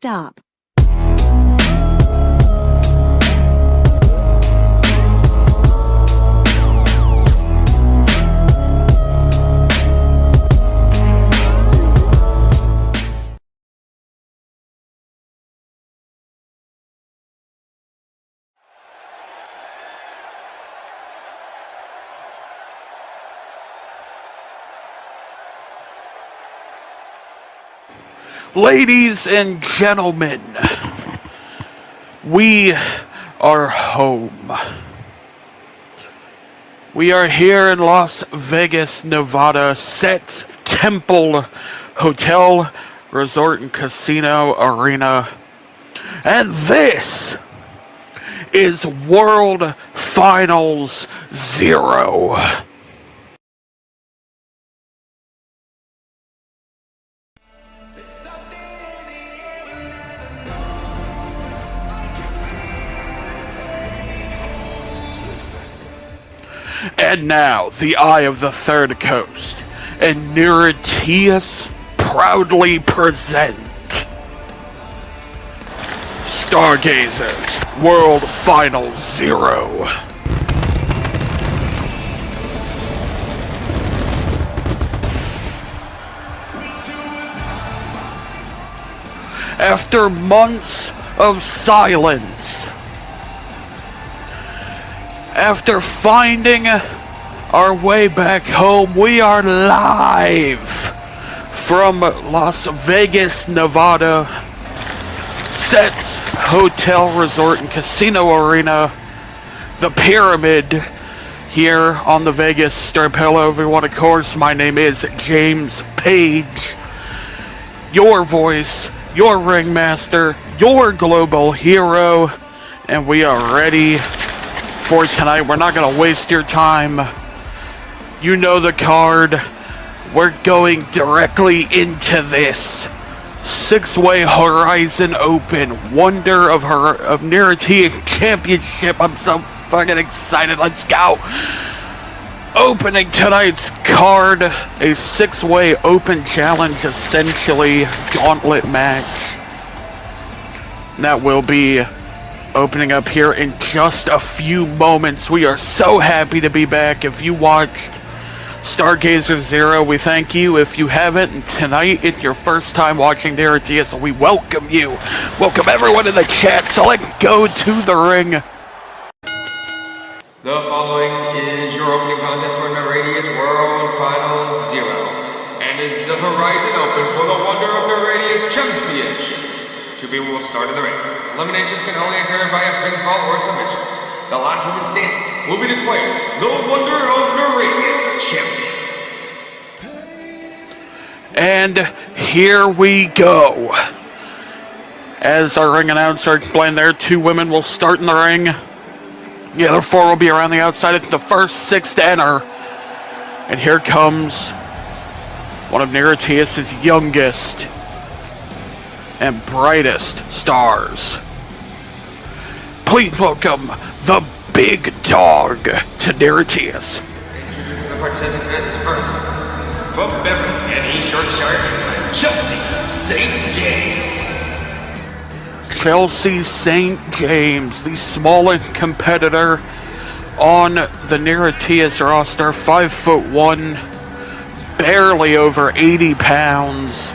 Stop. Ladies and gentlemen, we are home. We are here in Las Vegas, Nevada, Set Temple Hotel, Resort and Casino Arena. And this is World Finals 0. And now, the Eye of the Third Coast and NIRATIAS proudly present Stargazers World Final 0. After months of silence, after finding our way back home, we are live from Las Vegas, Nevada, Set Hotel, Resort, and Casino Arena, the Pyramid, here on the Vegas Strip. Hello everyone, of course, my name is James Page, your voice, your ringmaster, your global hero, and we are ready for tonight. We're not going to waste your time. You know the card. We're going directly into this six-way Horizon Open Wonder of NIRATIAS Championship. I'm so fucking excited. Let's go. Opening tonight's card, a six-way open challenge, essentially gauntlet match. That will be opening up here in just a few moments. We are so happy to be back. If you watched Stargazer 0, we thank you. If you haven't, and tonight it's your first time watching NIRATIAS, so we welcome you. Welcome everyone in the chat, so let's go to the ring. The following is your opening contest for NIRATIAS World Finals 0, and is the Horizon Open for the Wonder of NIRATIAS Championship. Two people will start in the ring. Eliminations can only occur via pinfall or submission. The last woman standing will be declared the Wonder of NIRATIAS Champion. And here we go. As our ring announcer explained there, two women will start in the ring. The other four will be around the outside. It's the first six to enter. And here comes one of NIRATIAS' youngest and brightest stars. Please welcome the big dog to NIRATIAS. Introducing the participants first. From Beverly and East Yorkshire, Chelsea St. James. Chelsea St. James, the smallest competitor on the NIRATIAS roster, 5'1", barely over 80 pounds.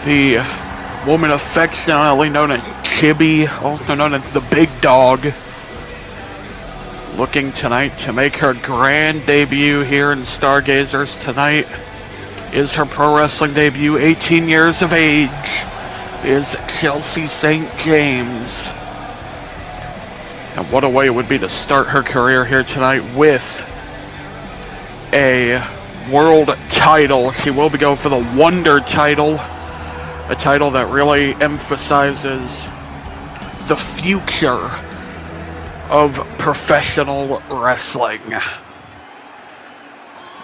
The woman affectionately known as Chibi, also known as the Big Dog, looking tonight to make her grand debut here in Stargazers. Tonight is her pro wrestling debut. 18 years of age is Chelsea St. James. And what a way it would be to start her career here tonight with a world title. She will be going for the Wonder title, a title that really emphasizes the future of professional wrestling.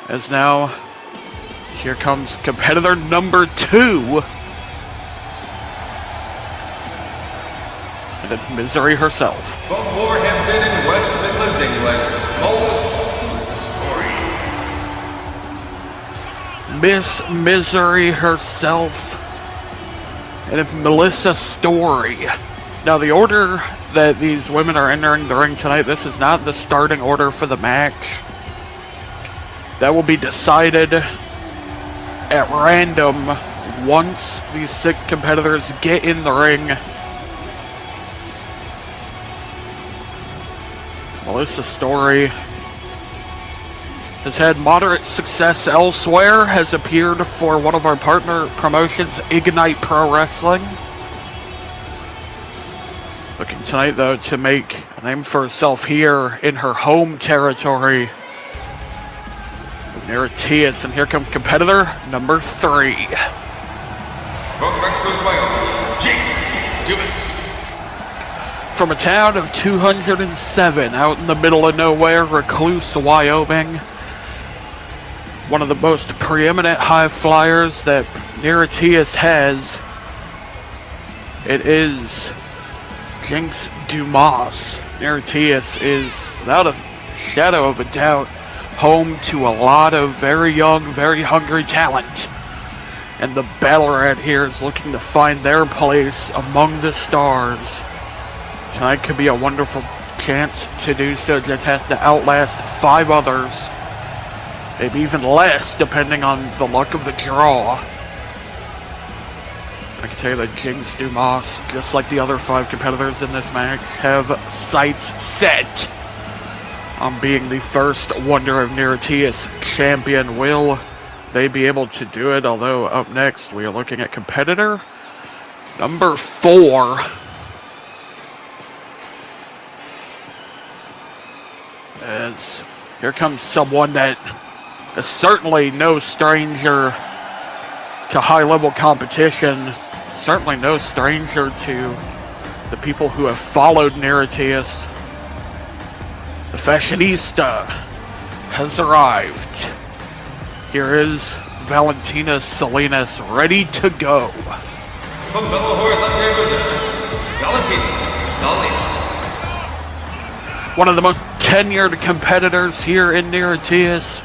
As now, here comes competitor number 2. And it's Misery herself. From Wolverhampton in West Midlands, England, Miss Misery herself and Melissa Story. Now, the order that these women are entering the ring tonight, this is not the starting order for the match. That will be decided at random once these 6 competitors get in the ring. Melissa Story has had moderate success elsewhere, has appeared for one of our partner promotions, Ignite Pro Wrestling. Looking tonight, though, to make a name for herself here in her home territory. NIRATIAS, and here comes competitor number 3. From Redcloud, Wyoming, Jinx, Dumas. From a town of 207, out in the middle of nowhere, Recluse, Wyoming. One of the most preeminent high flyers that NIRATIAS has. It is Jinx Dumas. NIRATIAS is, without a shadow of a doubt, home to a lot of very young, very hungry talent. And the battle rat here is looking to find their place among the stars. Tonight could be a wonderful chance to do so. Just has to outlast 5 others. Maybe even less, depending on the luck of the draw. I can tell you that Jinx Dumas, just like the other 5 competitors in this match, have sights set on being the first Wonder of NIRATIAS champion. Will they be able to do it? Although up next we are looking at competitor number 4. As here comes someone that is certainly no stranger to high-level competition, certainly no stranger to the people who have followed NIRATIAS. The fashionista has arrived. Here is Valentina Salinas, ready to go. From Bellahor, Valentina Salinas. One of the most tenured competitors here in NIRATIAS.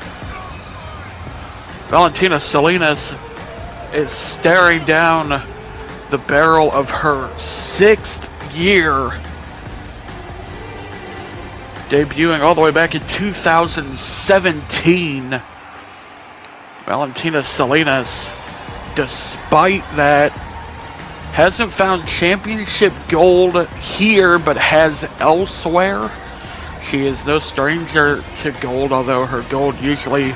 Valentina Salinas is staring down the barrel of her 6th year, debuting all the way back in 2017. Valentina Salinas, despite that, hasn't found championship gold here, but has elsewhere. She is no stranger to gold, although her gold usually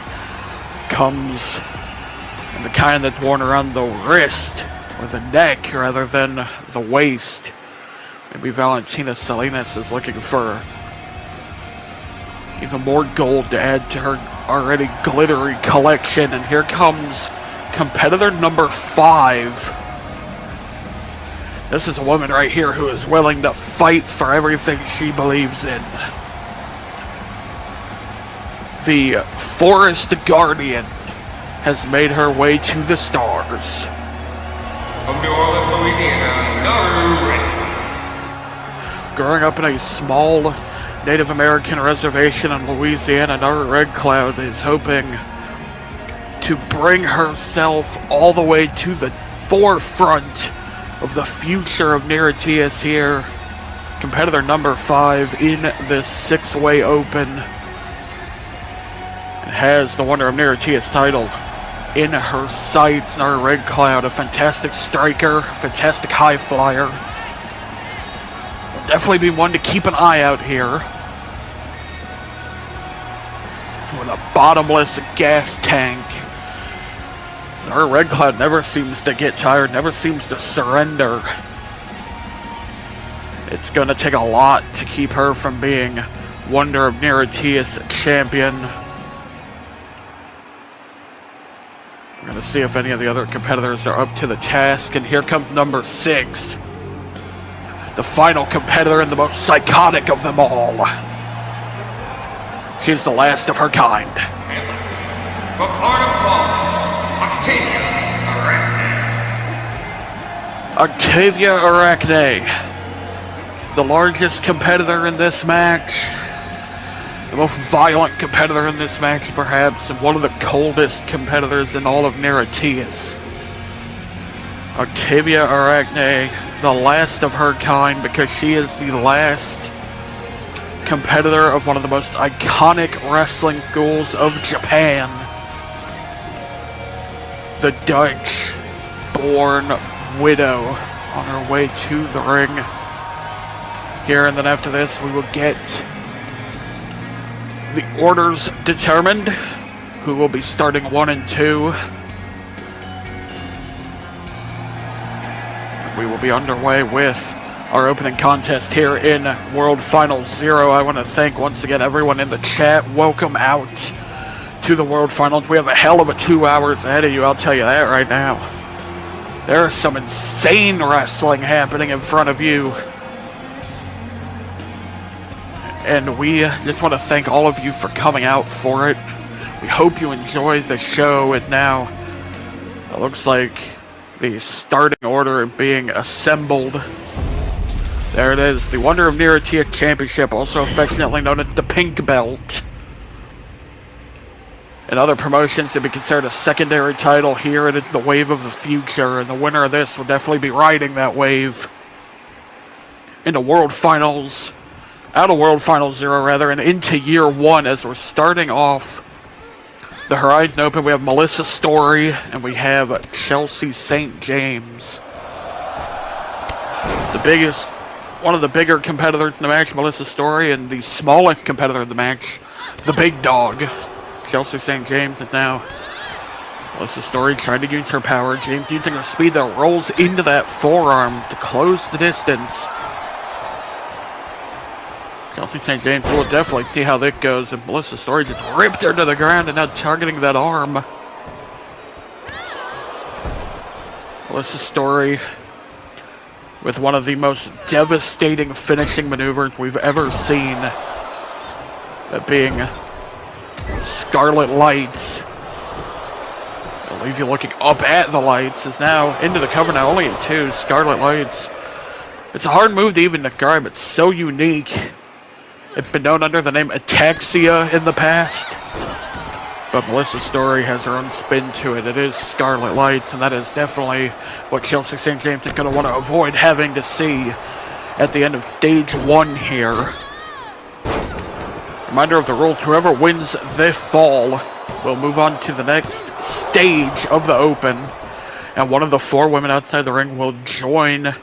comes in the kind that's worn around the wrist or the neck rather than the waist. Maybe Valentina Salinas is looking for even more gold to add to her already glittery collection. And here comes competitor number 5. This is a woman right here who is willing to fight for everything she believes in. The Forest Guardian has made her way to the stars. From New Orleans, Louisiana, Naru. Growing up in a small Native American reservation in Louisiana, Naru Redcloud is hoping to bring herself all the way to the forefront of the future of NIRATIAS here. Competitor number 5 in this 6-way open. And has the Wonder of NIRATIAS title in her sights. Naru Redcloud, a fantastic striker, fantastic high flyer. Will definitely be one to keep an eye out here. With a bottomless gas tank. Naru Redcloud never seems to get tired, never seems to surrender. It's going to take a lot to keep her from being Wonder of NIRATIAS champion. We're going to see if any of the other competitors are up to the task. And here comes number 6. The final competitor and the most psychotic of them all. She's the last of her kind. From Arnhem, Octavia Arachne. Octavia Arachne. The largest competitor in this match. The most violent competitor in this match, perhaps, and one of the coldest competitors in all of NIRATIAS. Octavia Arachne, the last of her kind, because she is the last competitor of one of the most iconic wrestling schools of Japan. The Dutch-born widow on her way to the ring here, and then after this we will get the orders determined, who will be starting 1 and 2. We will be underway with our opening contest here in World Finals 0. I want to thank once again everyone in the chat. Welcome out to the World Finals. We have a hell of a 2 hours ahead of you, I'll tell you that right now. There is some insane wrestling happening in front of you. And we just want to thank all of you for coming out for it. We hope you enjoy the show, and now it looks like the starting order being assembled. There it is, the Wonder of NIRATIAS Championship, also affectionately known as the Pink Belt. In other promotions, it'd be considered a secondary title. Here it is the Wave of the Future, and the winner of this will definitely be riding that wave into World Finals, out of World Finals 0 rather, and into Year 1 as we're starting off the Horizon Open. We have Melissa Story and we have Chelsea St. James. One of the bigger competitors in the match, Melissa Story, and the smallest competitor in the match, the big dog, Chelsea St. James. And now Melissa Story trying to use her power. James using her speed that rolls into that forearm to close the distance. Chelsea St. James will definitely see how that goes, and Melissa Story just ripped her to the ground and now targeting that arm. Melissa Story with one of the most devastating finishing maneuvers we've ever seen. That being Scarlet Lights. I'll leave you looking up at the lights. Is now into the cover now, only in 2. Scarlet Lights. It's a hard move to even describe. It's so unique. It's been known under the name Ataxia in the past, but Melissa Story has her own spin to it. It is Scarlet Light, and that is definitely what Chelsea St. James is going to want to avoid having to see at the end of stage 1 here. Reminder of the rules: whoever wins this fall will move on to the next stage of the Open, and one of the 4 women outside the ring will join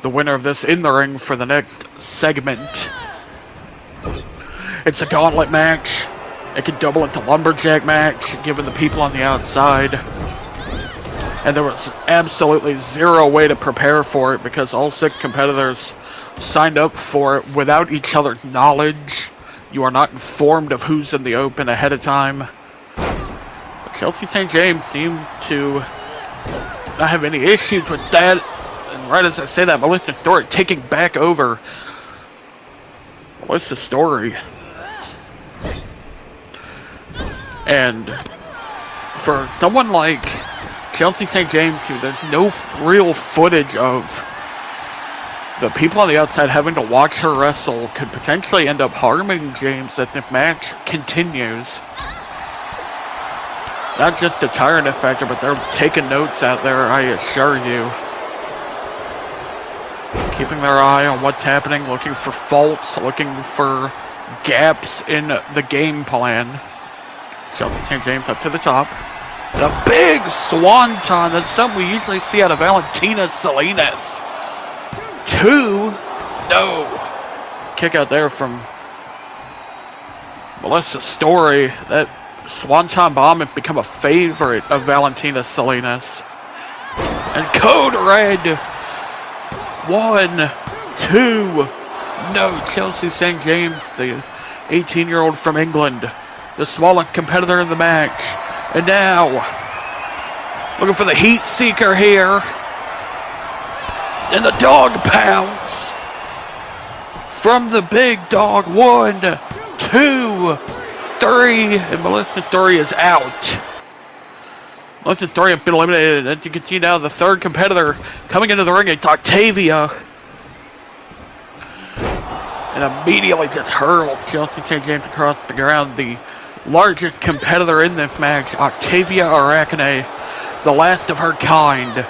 the winner of this in the ring for the next segment. It's a gauntlet match. It can double into lumberjack match, given the people on the outside. And there was absolutely zero way to prepare for it because all 6 competitors signed up for it without each other's knowledge. You are not informed of who's in the Open ahead of time. But Chelsea St. James seemed to not have any issues with that. And right as I say that, Melissa Story taking back over. Melissa Story. And for someone like Chelsea St. James, who there's no real footage of the people on the outside having to watch her wrestle, could potentially end up harming James as the match continues. Not just the tiredness factor, but they're taking notes out there, I assure you. Keeping their eye on what's happening, looking for faults, looking for gaps in the game plan. Chelsea St. James up to the top. And a big swanton. That's something we usually see out of Valentina Salinas. 2. No. Kick out there from Melissa Story. That swanton bomb has become a favorite of Valentina Salinas. And code red. 1, 2. No. Chelsea St. James, the 18-year-old from England, the smallest competitor in the match. And now, looking for the heat seeker here. And the dog pounce from the big dog. 1, 2, 3. And Melissa Story is out. Melissa Story has been eliminated. As you can see now, the 3rd competitor coming into the ring, it's Octavia. And immediately just hurled Chelsea St. James across the ground. The largest competitor in this match, Octavia Arachne, the last of her kind.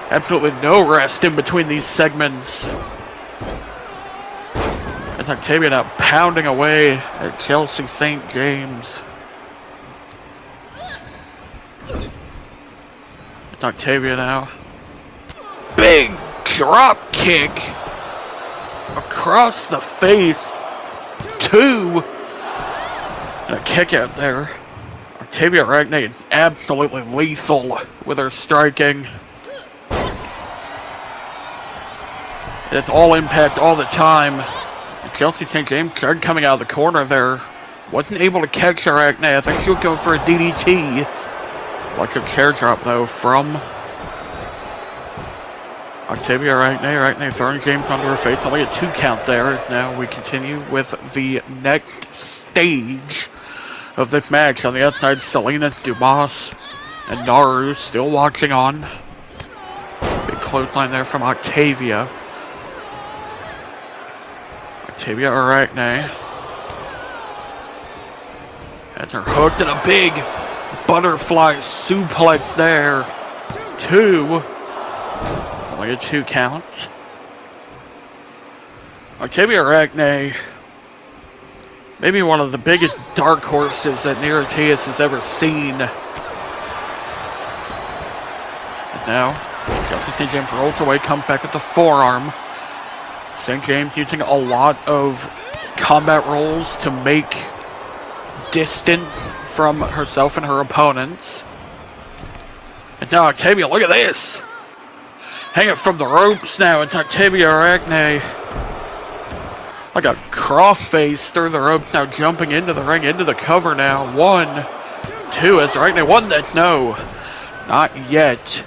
Absolutely no rest in between these segments. It's Octavia now pounding away at Chelsea St. James. It's Octavia now. Big drop kick across the face. 2. And a kick out there. Octavia Arachne absolutely lethal with her striking. It's all impact all the time. And Chelsea St. James started coming out of the corner there. Wasn't able to catch Arachne. I think she would go for a DDT. Watch a chair drop though from Octavia Arachne. Arachne throwing James onto her face. Only a 2 count there. Now we continue with the next stage of this match. On the outside, Salinas, Dumas, and Naru still watching on. Big clothesline there from Octavia. Octavia Arachne has her hooked in a big butterfly suplex there. 2. Only a 2 count. Octavia Arachne, maybe one of the biggest dark horses that NIRATIAS has ever seen. And now, Chelsea St. James rolls away, comes back with the forearm. St. James using a lot of combat rolls to make distant from herself and her opponents. And now Octavia, look at this! Hanging from the ropes now, it's Octavia Arachne. Like a cross-face through the ropes now, jumping into the ring, into the cover now. 1, 2, as Arachne won that. No, not yet.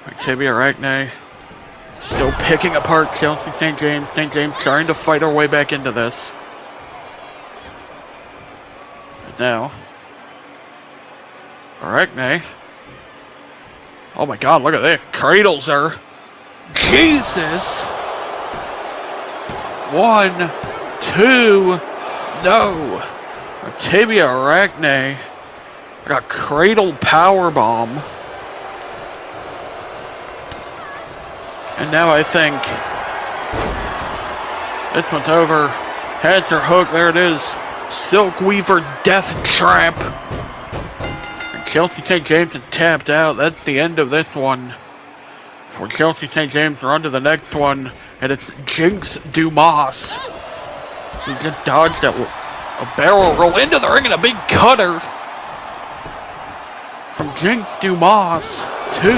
Octavia Arachne still picking apart Chelsea St. James. St. James trying to fight her way back into this. And now, Arachne. Oh my god, look at this. Cradles her. Jesus! 1, 2, no. Octavia Arachne got cradle powerbomb. And now I think this one's over. Has her hook, there it is. Silk Weaver Death Trap. And Chelsea St. James is tapped out. That's the end of this one. For Chelsea St. James, we're on to the next one. And it's Jinx Dumas. He just dodged a barrel roll into the ring and a big cutter. From Jinx Dumas. 2.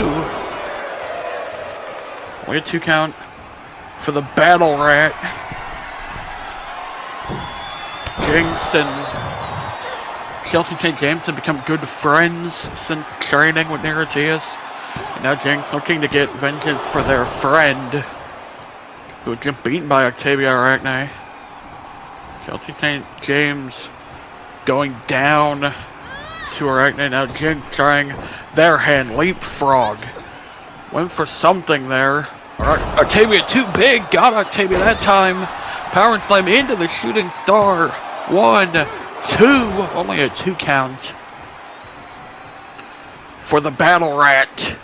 Only a 2 count for the Battle Rat. Jinx and Chelsea St. James have become good friends since training with NIRATIAS. And now Jinx looking to get vengeance for their friend, who was just beaten by Octavia Arachne. Chelsea St. James going down to Arachne. Now Jinx trying their hand. Leapfrog. Went for something there. Octavia too big. Got Octavia that time. Power slam into the shooting star. 1, 2. Only a 2 count for the Battle Rat.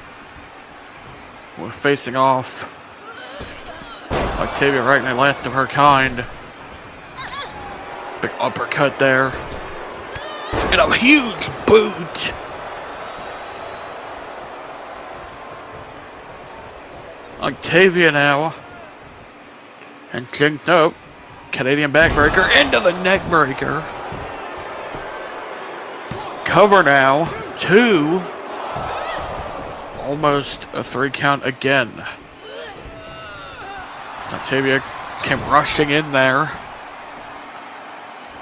We're facing off. Octavia Arachne, last of her kind. Big uppercut there. And a huge boot. Octavia now. And Jinx, nope. Canadian backbreaker into the neckbreaker. Cover now. 2. Almost a 3 count again. Octavia came rushing in there.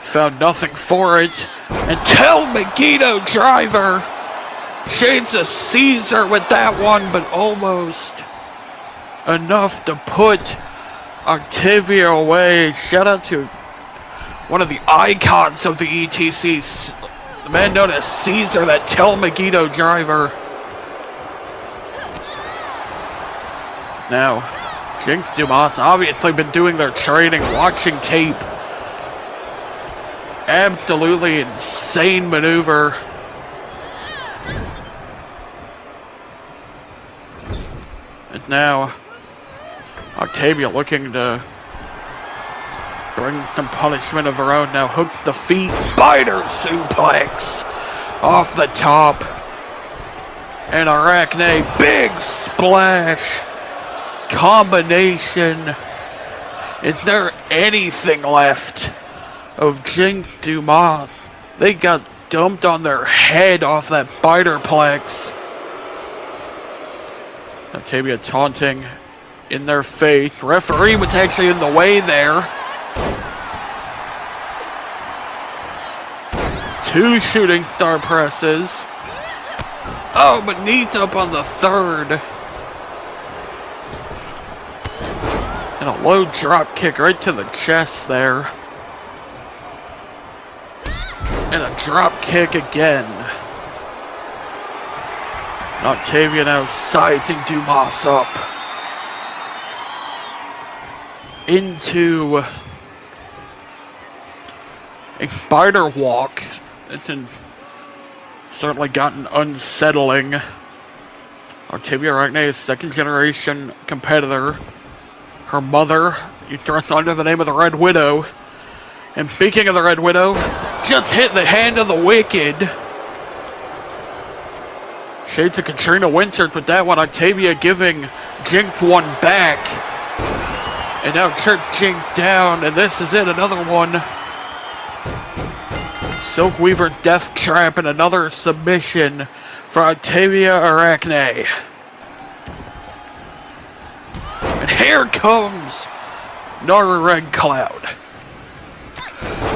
Found nothing for it. Until Megiddo driver. Shades of Caesar with that one, but almost enough to put Octavia away. Shout out to one of the icons of the ETC, the man known as Caesar, that Tel Megiddo driver. Now, Jinx Dumas obviously been doing their training, watching tape. Absolutely insane maneuver. And now, Octavia looking to bring some punishment of her own. Now hook the feet, spider suplex off the top. And Arachne, big splash combination. Is there anything left of Jinx Dumas? They got dumped on their head off that spiderplex. Octavia taunting in their face. Referee was actually in the way there. 2 shooting star presses. Oh, but knees up on the third. And a low drop kick right to the chest there. And a drop kick again. And Octavia now sizing Dumas up. Into a spider walk. It's certainly gotten unsettling. Octavia Arachne is second generation competitor. Her mother, you thrust under the name of the Red Widow. And speaking of the Red Widow, just hit the hand of the wicked. Shades of Katrina Winters with that one. Octavia giving Jinx one back. And now Church Jinx down, and this is it, another one. Silk Weaver Death Trap and another submission for Octavia Arachne. And here comes Naru Redcloud.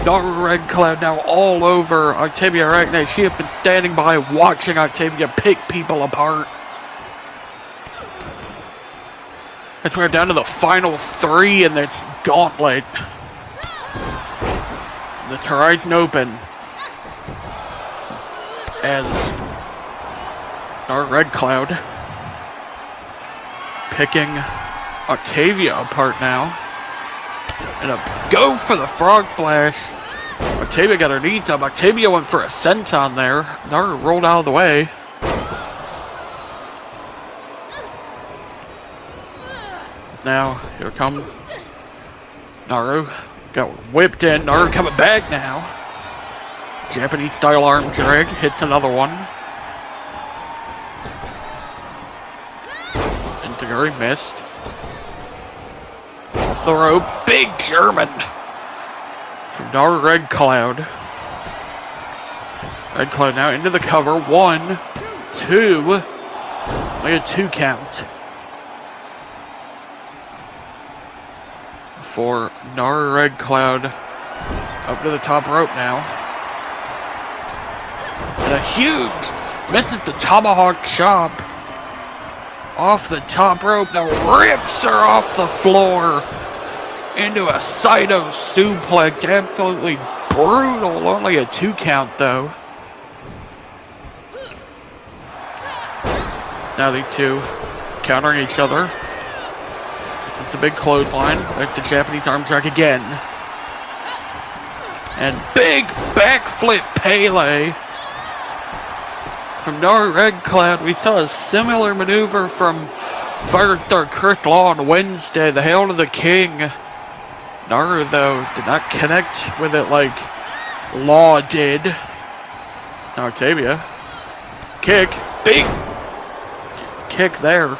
Naru Redcloud now all over Octavia Arachne. She has been standing by watching Octavia pick people apart. As we're down to the final 3 in the gauntlet. The horizon open. As Naru Redcloud picking Octavia apart now. And a go for the frog splash. Octavia got her knees up. Octavia went for a senton there. Naru rolled out of the way. Now, here comes Naru. Got whipped in. Naru coming back now. Japanese style arm drag. Hits another one. Integuri missed. Off the rope. Big German from Naru Redcloud. Redcloud now into the cover. 1, 2. Like a 2 count. For Naru Redcloud. Up to the top rope now. And a huge, misses the tomahawk chop. Off the top rope, now rips her off the floor. Into a Saito suplex. Absolutely brutal. Only a 2 count though. Now these two countering each other. It's the big clothesline. Like the Japanese arm drag again. And big backflip Pele from Naru Redcloud. We saw a similar maneuver from Firestar Chris Law on Wednesday. The Hail to the King. Naru, though, did not connect with it like Law did. Now Octavia. Kick. Big kick there.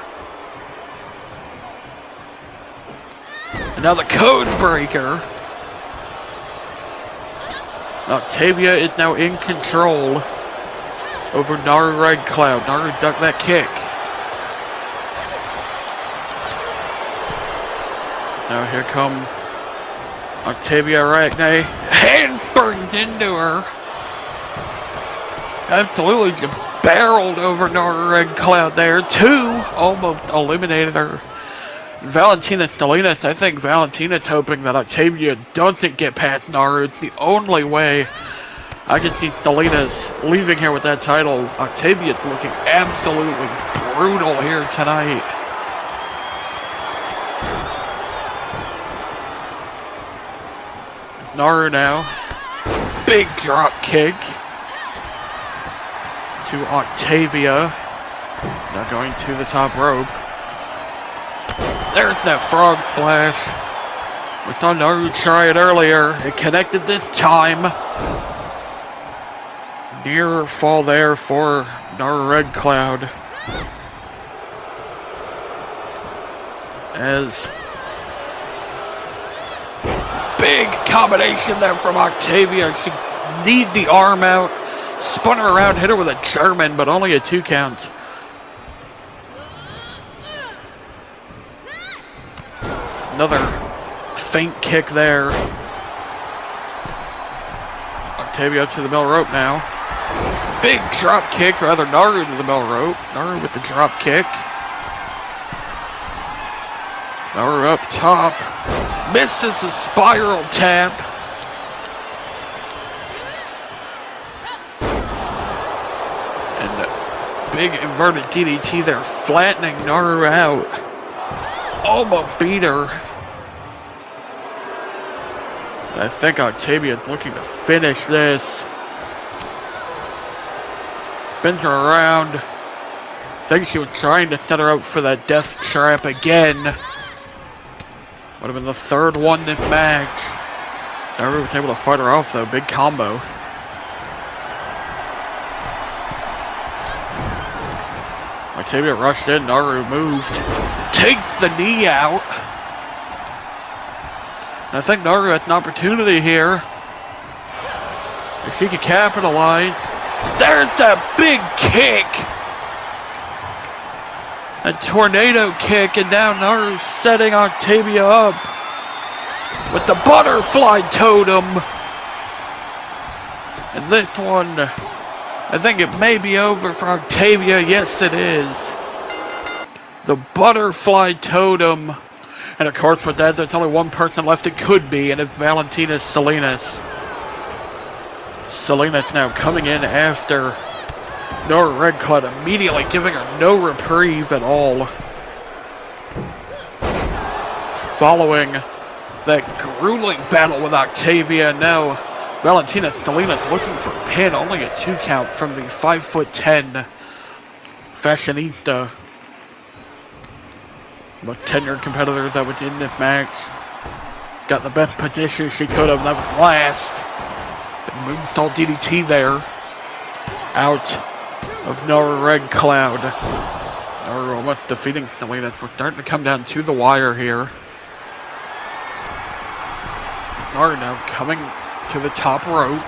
And now the code breaker. Octavia is now in control over Naru Redcloud. Naru ducked that kick. Now here come Octavia Arachne. Hand-burned into her. Absolutely just barreled over Naru Redcloud there. 2 almost eliminated her. Valentina Salinas. I think Valentina's hoping that Octavia doesn't get past Naru. It's the only way I can see Salinas leaving here with that title. Octavia's looking absolutely brutal here tonight. Naru now. Big drop kick to Octavia. Now going to the top rope. There's that frog splash. We thought Naru tried it earlier. It connected this time. Near fall there for Naru Redcloud. As big combination there from Octavia. She kneed the arm out, spun her around, hit her with a German, but only a 2 count. Another feint kick there. Octavia up to the middle rope now. Big drop kick, rather Naru to the middle rope. Naru with the drop kick. Naru up top. Misses the spiral tap. And big inverted DDT there, flattening Naru out. Almost beat her. And I think Octavia is looking to finish this. Spins her around. I think she was trying to set her up for that death trap again. Would have been the 3rd one in match. Naru was able to fight her off though. Big combo. Octavia rushed in. Naru moved. Take the knee out. And I think Naru has an opportunity here. If she could capitalize. There's that big kick. A tornado kick, and now Naru setting Octavia up with the butterfly totem. And this one, I think it may be over for Octavia. Yes, it is. The butterfly totem. And of course, with that, there's only one person left it could be, and it's Valentina Salinas. Salinas now coming in after Naru Redcloud, immediately giving her no reprieve at all. Following that grueling battle with Octavia, now Valentina Salinas looking for a pin, only a 2 count from the 5'10" fashionista. Most tenured competitor that was in this match. Got the best position she could have, that was last. Moonsault DDT there. Out of Naru Redcloud. Naru almost defeating Salinas. We're starting to come down to the wire here. Naru now coming to the top rope.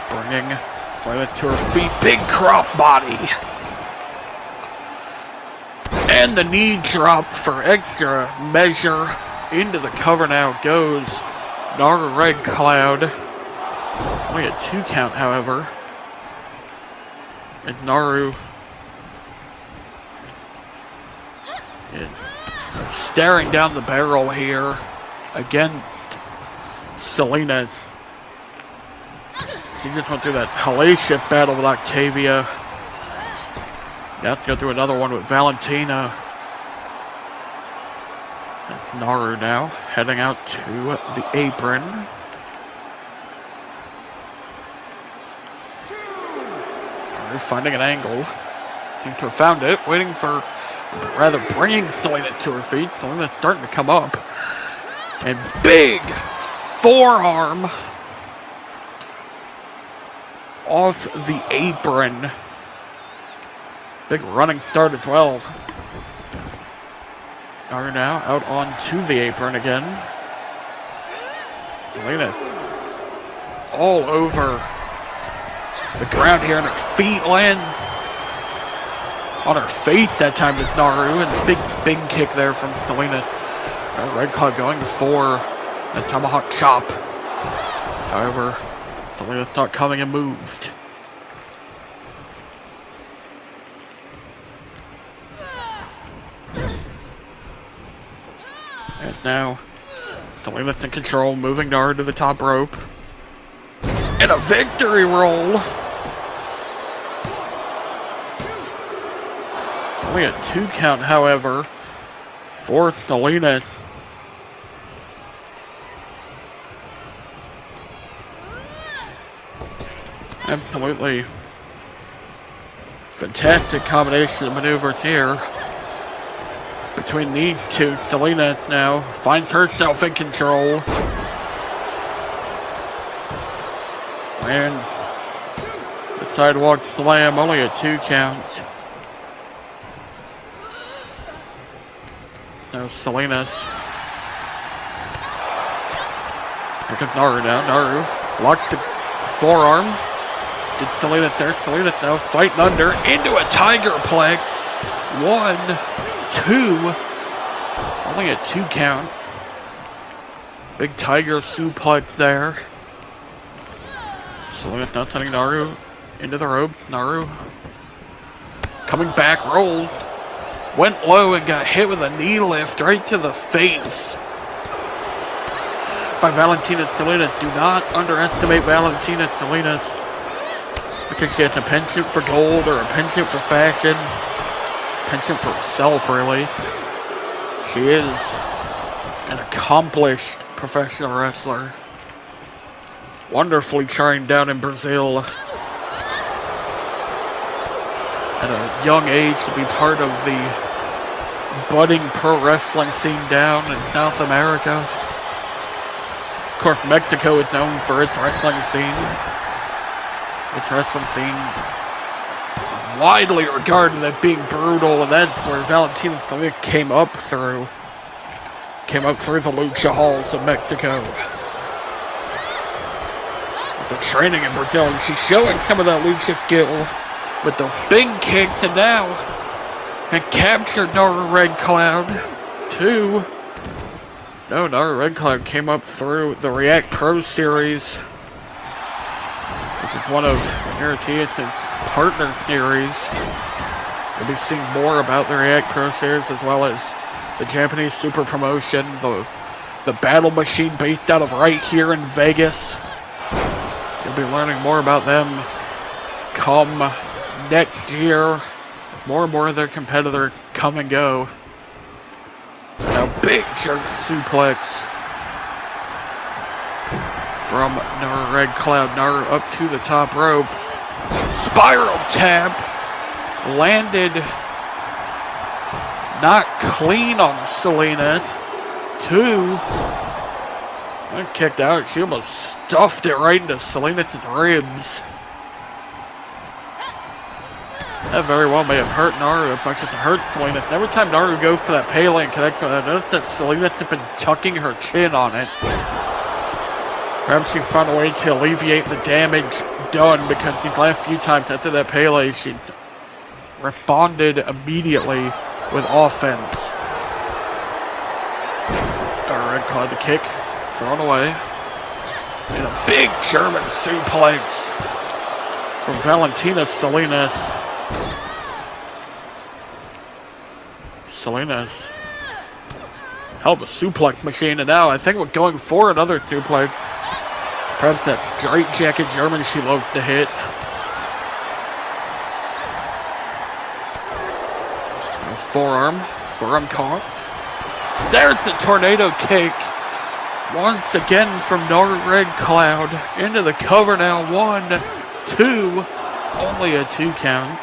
Bringing Salinas to her feet. Big cross body. And the knee drop for extra measure. Into the cover now goes Naru Redcloud. Only a 2 count, however. And Naru is staring down the barrel here. Again, Salinas. She just went through that hellacious battle with Octavia. Now to go through another one with Valentina. And Naru now heading out to the apron. Naru finding an angle. Seems to have found it. Waiting for, rather bringing Salinas to her feet. Salinas starting to come up. And big forearm off the apron. Big running start as well. Naru now out onto the apron again. Salinas all over the ground here, and her feet land on her face that time with Naru, and a big kick there from Salinas. Redcloud going for a tomahawk chop. However, Salinas not coming and moved. And now, Salinas in control, moving Naru to the top rope. And a victory roll! Only a 2 count, however, for Salinas. Absolutely fantastic combination of maneuvers here. between these two. Selena now finds herself in control. And the sidewalk slam, only a 2 count. Now Salinas. Here comes Naru now. Naru locked the forearm. Did Selena there. Selena now fighting under into a tiger plex. 1, 2. Only a 2 count. Big tiger suplex there. Salinas now sending Naru into the rope. Naru coming back, rolled. Went low and got hit with a knee lift right to the face by Valentina Salinas. Do not underestimate Valentina Salinas because she has a penchant for gold or a penchant for fashion. Penchant for herself, really. She is an accomplished professional wrestler. Wonderfully trained down in Brazil. At a young age to be part of the budding pro wrestling scene down in South America. Of course, Mexico is known for its wrestling scene. Its wrestling scene widely regarded as being brutal, and that's where Valentina came up through the lucha halls of Mexico. After training in Brazil, and she's showing some of that lucha skill with the big kick to now and captured Naru Redcloud. 2. No, Naru Redcloud came up through the React Pro Series, which is one of NIRATIAS' partner series. We'll be seeing more about the React Pro Series as well as the Japanese super promotion, the battle machine based out of right here in Vegas. You'll be learning more about them come next year. More and more of their competitors come and go. Now big German suplex from Naru Redcloud. Naru up to the top rope. Spiral tap. Landed not clean on Selena. 2. And kicked out. She almost stuffed it right into Selena's ribs. That very well may have hurt Naru as much as it hurt Selena. Every time Naru goes for that Pele and connect with that, notice that Selena has been tucking her chin on it. Perhaps she found a way to alleviate the damage done because these last few times after that Pele, she responded immediately with offense. Alright, caught the kick. Thrown away. And a big German suplex from Valentina Salinas. Salinas held a suplex machine, and now I think we're going for another suplex. Perhaps that straight jacket German she loves to hit. Forearm caught. There's the tornado kick. Once again from Naru Redcloud into the cover now. 1, 2, only a 2 count.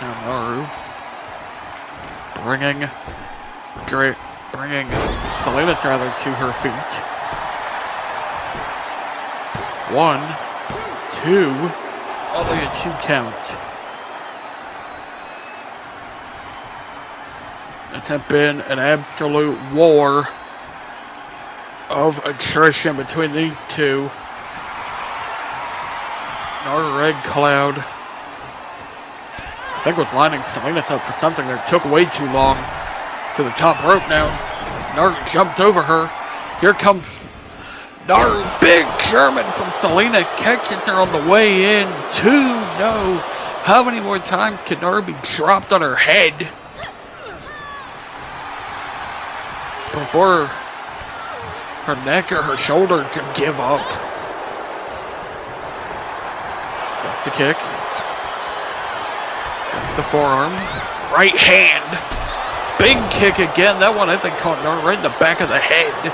Now Naru bringing Salinas rather to her feet. 1, 2, only a 2 count. It's been an absolute war of attrition between these two. Naru Redcloud, I think, was lining Salinas up for something that took way too long. To the top rope now. Naru jumped over her. Here comes Naru, big German from Selena, catching her on the way in. 2, no. How many more times can Naru be dropped on her head before her neck or her shoulder to give up? Got the kick. Got the forearm. Right hand. Big kick again. That one I think caught Naru right in the back of the head.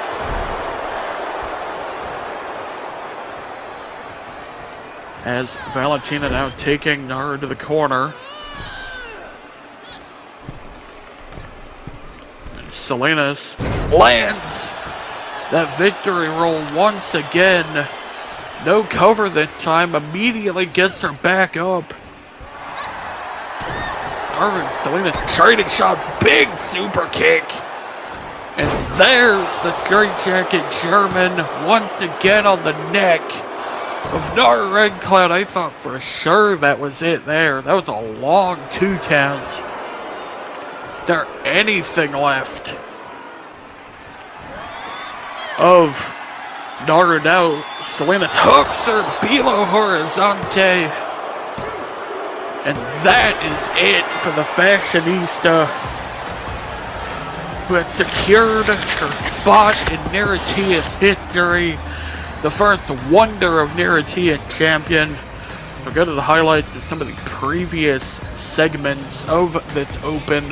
As Valentina now taking Naru to the corner. And Salinas lands that victory roll once again. No cover this time, immediately gets her back up. Salinas trading shot, big super kick. And there's the straight jacket German once again on the neck of Naru Redcloud. I thought for sure that was it there. That was a long 2 count. Is there anything left of Naru now? Salinas hooks her below horizonte. And that is it for the fashionista, who has secured her spot in NIRATIAS history. The first wonder of NIRATIAS champion. We'll go to the highlights of some of the previous segments of this open.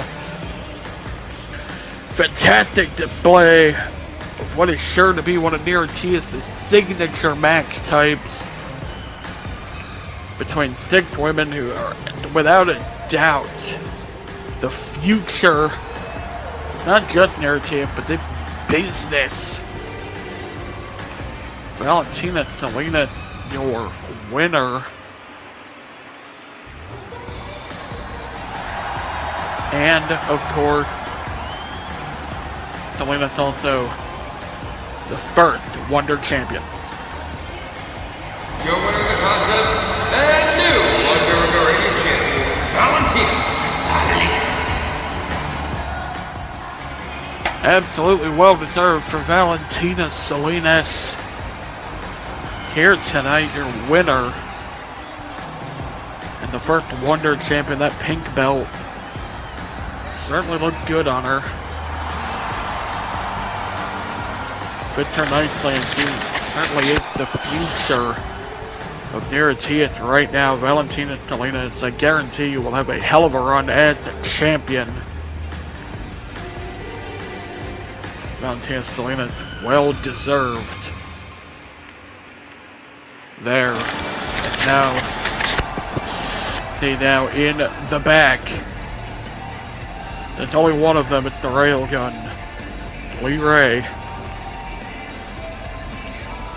Fantastic display of what is sure to be one of NIRATIAS' signature match types between 6 women who are, without a doubt, the future, not just NIRATIAS, but the business. Valentina, Salinas, your winner. And, of course, Salinas also the first Wonder Champion. Your winner of the contest and new Wonder of the Radio Champion, Valentina Salinas. Absolutely well deserved for Valentina Salinas. Here tonight, your winner and the first Wonder Champion. That pink belt certainly looked good on her. Fits her nicely, and she certainly is the future of NIRATIAS right now. Valentina Salinas, I guarantee you will have a hell of a run as a champion. Valentina Salinas, well deserved. There. And now, see now in the back. There's only one of them, it's the railgun. Lorelei.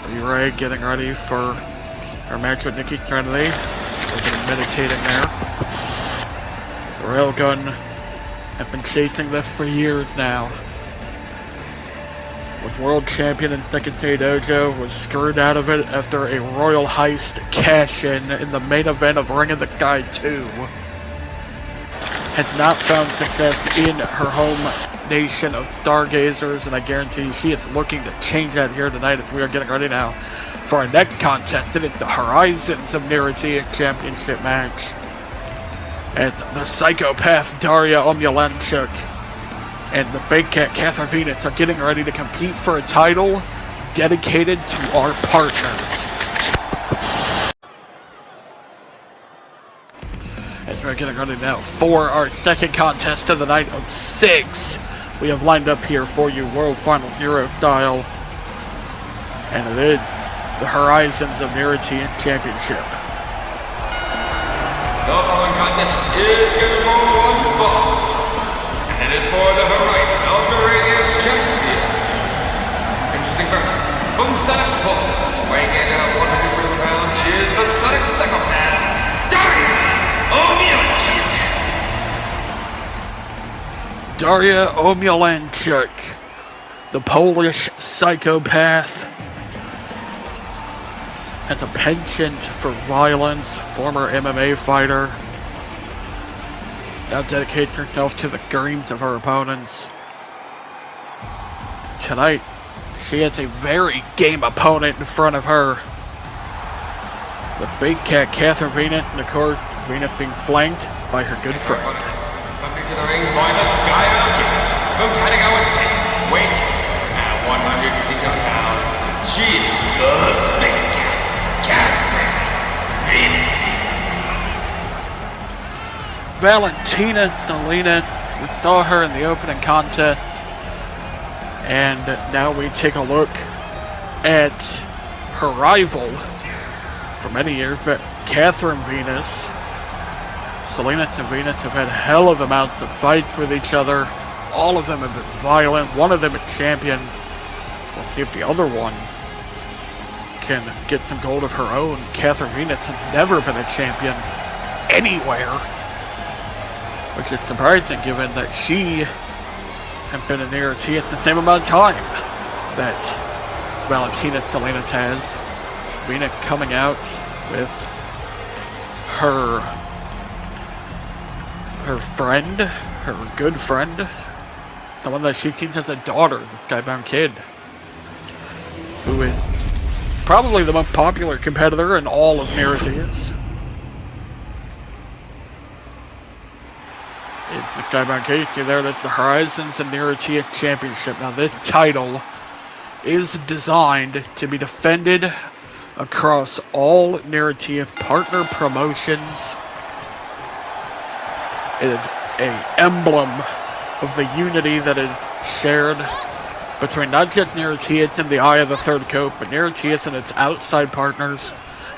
Lorelei getting ready for her match with Nikki Trinity. They're meditating there. The railgun have been chasing this for years now. Was world champion in Tkay Dojo, was screwed out of it after a royal heist cash-in the main event of Ring of the Sky 2. Had not found success in her home nation of Stargazers, and I guarantee you she is looking to change that here tonight as we are getting ready now for our next contest. It is the Horizons of NIRATIAS Championship match. And the psychopath Dariya Omielanczuk and the big cat Katherine are getting ready to compete for a title dedicated to our partners. As we're getting ready now for our second contest of the night of 6. We have lined up here for you World Final Hero style. And it is the Horizons of NIRATIAS Championship. The following contest is scheduled for 1 fall. And it is for the Horizon of the Radius Championship. Interesting first, from Sonic Pull, weighing in at 140 pounds, is the Sonic Psychopath, Dariya Omielanczuk. Dariya Omielanczuk, the Polish psychopath, has a penchant for violence, former MMA fighter. Now dedicates herself to the dreams of her opponents. Tonight, she has a very game opponent in front of her. The big cat Katherine, and of course, Venus being flanked by her good friend. Coming to the ring by the Sky of from Canada with weight at 157 pounds. She is the Space Cat, Katherine. Valentina Salinas, we saw her in the opening contest, and now we take a look at her rival, for many years that Katherine Venus, Salinas and Venus have had hell of amounts of fights with each other. All of them have been violent. One of them a champion. We'll see if the other one can get some gold of her own. Katherine Venus has never been a champion anywhere, which is surprising given that she has been in NIRATIAS at the same amount of time that Valentina Salinas has. Venus coming out with her friend, her good friend, the one that she sees as a daughter, the Skybound Kid, who is probably the most popular competitor in all of NIRATIAS. The Skybound Kid, you see there that the Horizons and NIRATIAS Championship. Now this title is designed to be defended across all NIRATIAS partner promotions. It is an emblem of the unity that is shared between not just NIRATIAS and the Eye of the Third Coast, but NIRATIAS and its outside partners.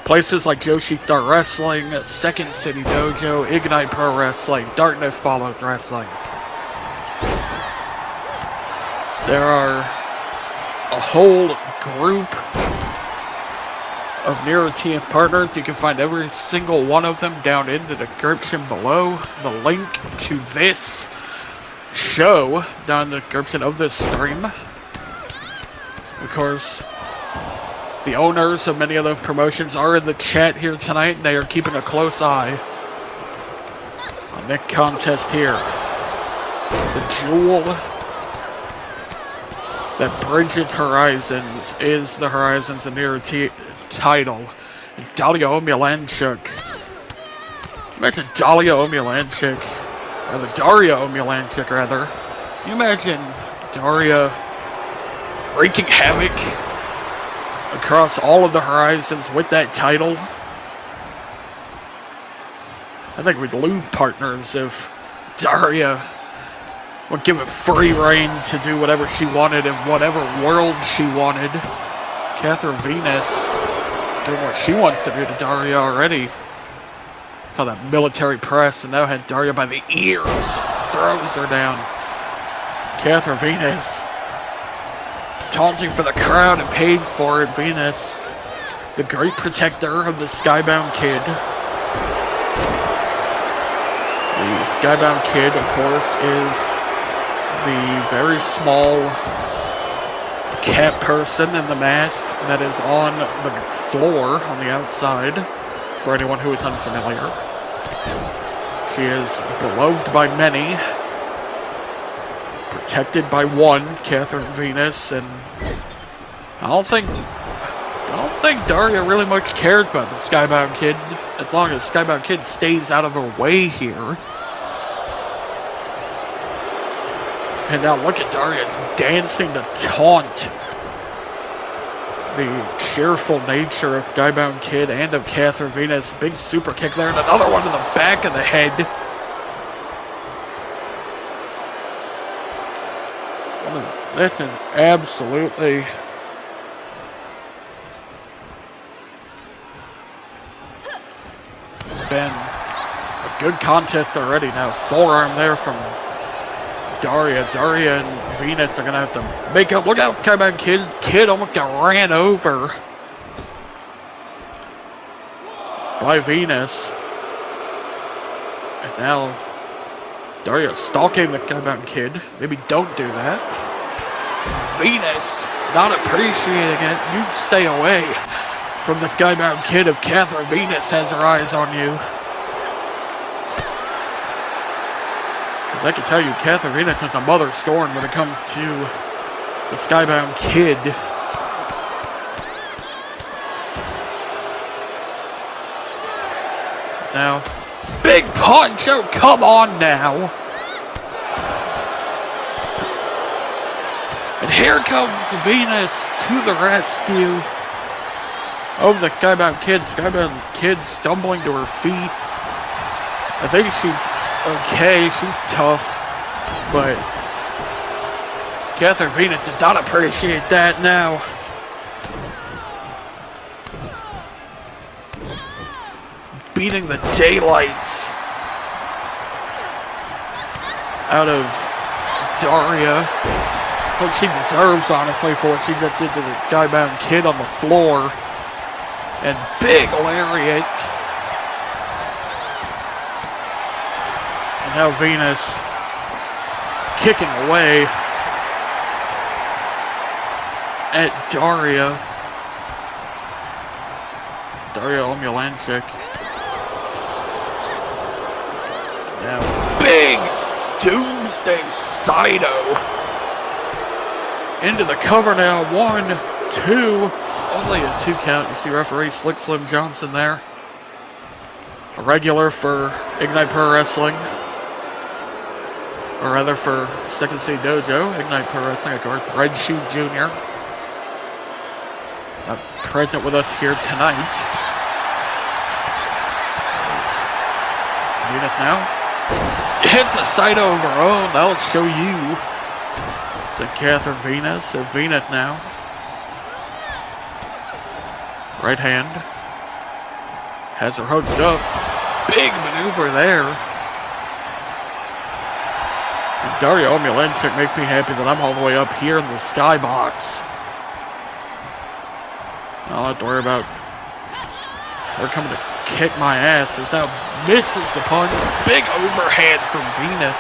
Places like Joshi Star Wrestling, Second City Dojo, Ignite Pro Wrestling, Darkness Follows Wrestling. There are a whole group of NIRATIAS partners. You can find every single one of them down in the description below. The link to this show down in the description of this stream. Of course, the owners of many of those promotions are in the chat here tonight, and they are keeping a close eye on this contest here. The jewel that bridges Horizons is the Horizons and NIRATIAS title. And Dariya Omielanczuk. Imagine Dariya Omielanczuk, or Dariya Omielanczuk rather. Can you imagine Dariya wreaking havoc across all of the Horizons with that title? I think we'd lose partners if Dariya would give it free reign to do whatever she wanted in whatever world she wanted. Katherine Venus doing what she wants to do to Dariya already. Saw that military press and now had Dariya by the ears. Throws her down. Katherine Venus taunting for the crowd and paid for it. Venus, the great protector of the Skybound Kid. The Skybound Kid, of course, is the very small cat person in the mask that is on the floor on the outside, for anyone who is unfamiliar. She is beloved by many, protected by one, Katherine Venus, and I don't think Dariya really much cared about the Skybound Kid, as long as Skybound Kid stays out of her way here. And now look at Dariya dancing to taunt the cheerful nature of Skybound Kid and of Katherine Venus. Big super kick there, and another one to the back of the head. That's an absolutely been a good contest already. Now forearm there from Dariya. Dariya and Venus are going to have to make up. Look out, Skybound Kid. Kid almost got ran over by Venus. And now Dariya stalking the Skybound Kid. Maybe don't do that. Venus not appreciating it. You stay away from the Skybound Kid if Katherine Venus has her eyes on you. I can tell you, Katherine Venus is a mother scorn when it comes to the Skybound Kid. Now, big punch! Oh, come on now! And here comes Venus to the rescue of the Skybound Kid. Skybound Kid stumbling to her feet. I think okay, she's tough, but Katherine Venus did not appreciate that now. beating the daylights out of Dariya. What she deserves, honestly, for what she just did to the skybound kid on the floor. And big lariat. And now Venus kicking away at Dariya. Dariya Omielanczuk. Now big Doomsday Saito into the cover now. 1, 2, only a 2 count. You see referee Slick Slim Johnson there. A regular for Ignite Pro Wrestling. Or rather for Second City Dojo, Ignite Pro Wrestling, of course, Red Shoe Jr. Not present with us here tonight. Venus now. Hits a Saito of her own. That'll show you. So Katherine Venus. So Venus now. Right hand. Has her hooked up. Big maneuver there. And Dariya Omielanczuk makes me happy that I'm all the way up here in the skybox. I don't have to worry about her coming to kick my ass. As now misses the punch. Big overhand from Venus.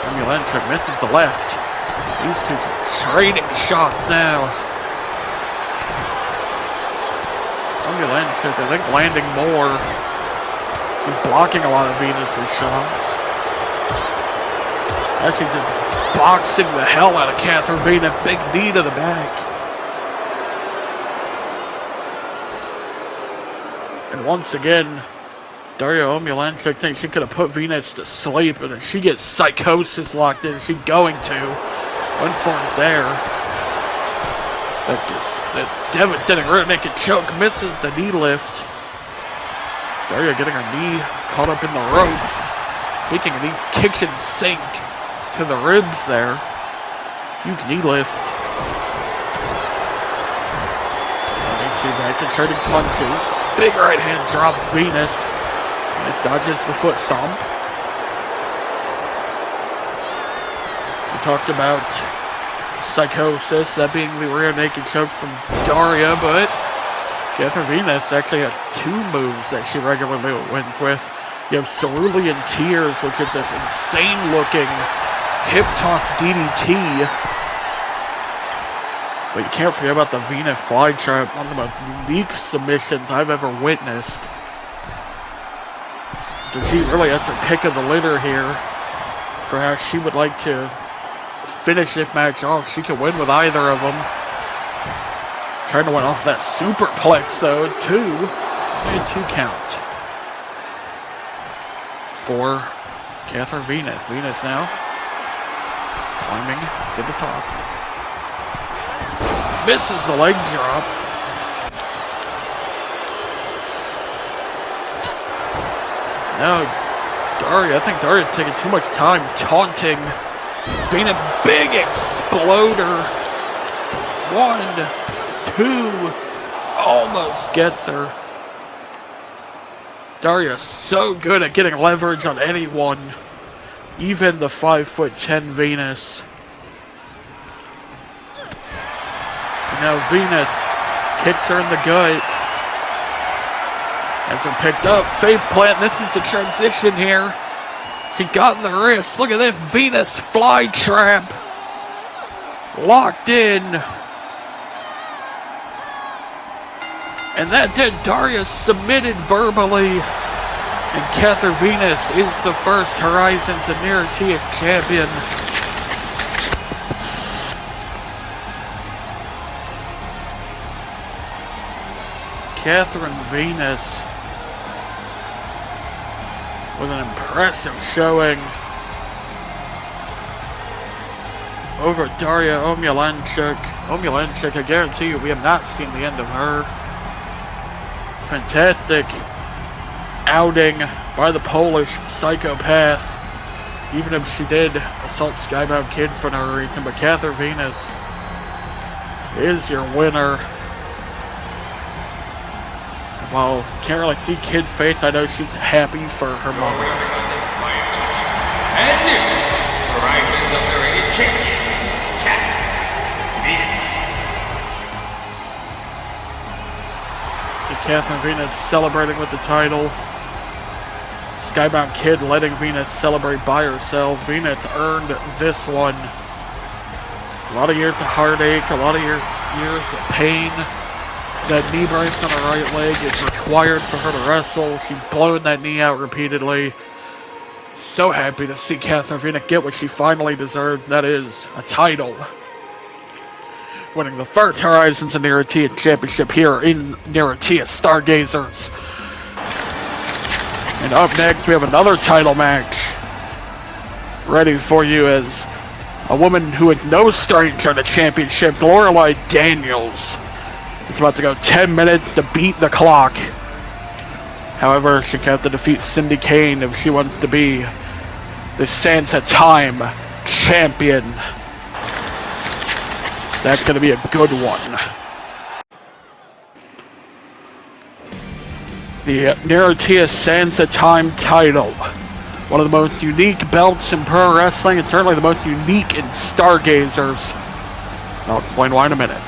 Omielanczuk misses the left. These two trading shots now. Omielanczuk, I think, landing more. She's blocking a lot of Venus's shots. Actually just boxing the hell out of Katherine Venus. Big knee to the back. And once again, Dariya Omielanczuk thinks she could have put Venus to sleep, and if she gets psychosis locked in, she's going to. Went for it there. That devastating rear naked choke misses the knee lift. Dariya getting her knee caught up in the ropes. Making a knee kitchen sink to the ribs there. Huge knee lift. She back and trading punches. Big right hand drop Venus. And it dodges the foot stomp. We talked about psychosis, that being the rear naked choke from Dariya, but Katherine Venus actually had 2 moves that she regularly went with. You have Cerulean Tears, which is this insane looking hip toss DDT. But you can't forget about the Venus Fly Trap, one of the most unique submissions I've ever witnessed. So she really has her pick of the litter here for how she would like to finish this match off. She could win with either of them. Trying to win off that superplex though, 2. And 2 count for Katherine Venus. Venus now climbing to the top. Misses the leg drop. Now Dariya, I think Dariya's taking too much time taunting Venus. Big exploder. 1, 2, almost gets her. Dariya so good at getting leverage on anyone, even the 5'10" Venus. And now Venus kicks her in the gut. Has her picked up. Faith plant. This is the transition here. She got the wrist. Look at this Venus fly trap. Locked in. And that did. Dariya submitted verbally. And Katherine Venus is the first Horizons and NIRATIAS champion. Katherine Venus with an impressive showing over Dariya Omielanczuk. Omielanczuk, I guarantee you we have not seen the end of her. Fantastic outing by the Polish psychopath. Even if she did assault Skybound Kid for no reason, but Katherine Venus is your winner. while can't really see Kid Faith, I know she's happy for her mom. And new Horizons of the Radius champion, Katherine Venus celebrating with the title. Skybound Kid letting Venus celebrate by herself. Venus earned this one. A lot of years of heartache, a lot of years of pain. That knee brace on her right leg is required for her to wrestle. She's blowing that knee out repeatedly. So happy to see Katherine Venus get what she finally deserved. That is a title. Winning the first Horizons and NIRATIAS Championship here in NIRATIAS Stargazers. And up next, we have another title match ready for you as a woman who is no stranger to championship, Lorelei Daniels. It's about to go 10 minutes to beat the clock. However, she have to defeat Cindy Kane if she wants to be the Sansa Time champion. That's going to be a good one. The NIRATIAS Sansa Time title. One of the most unique belts in pro wrestling, and certainly the most unique in Stargazers. I'll explain why in a minute.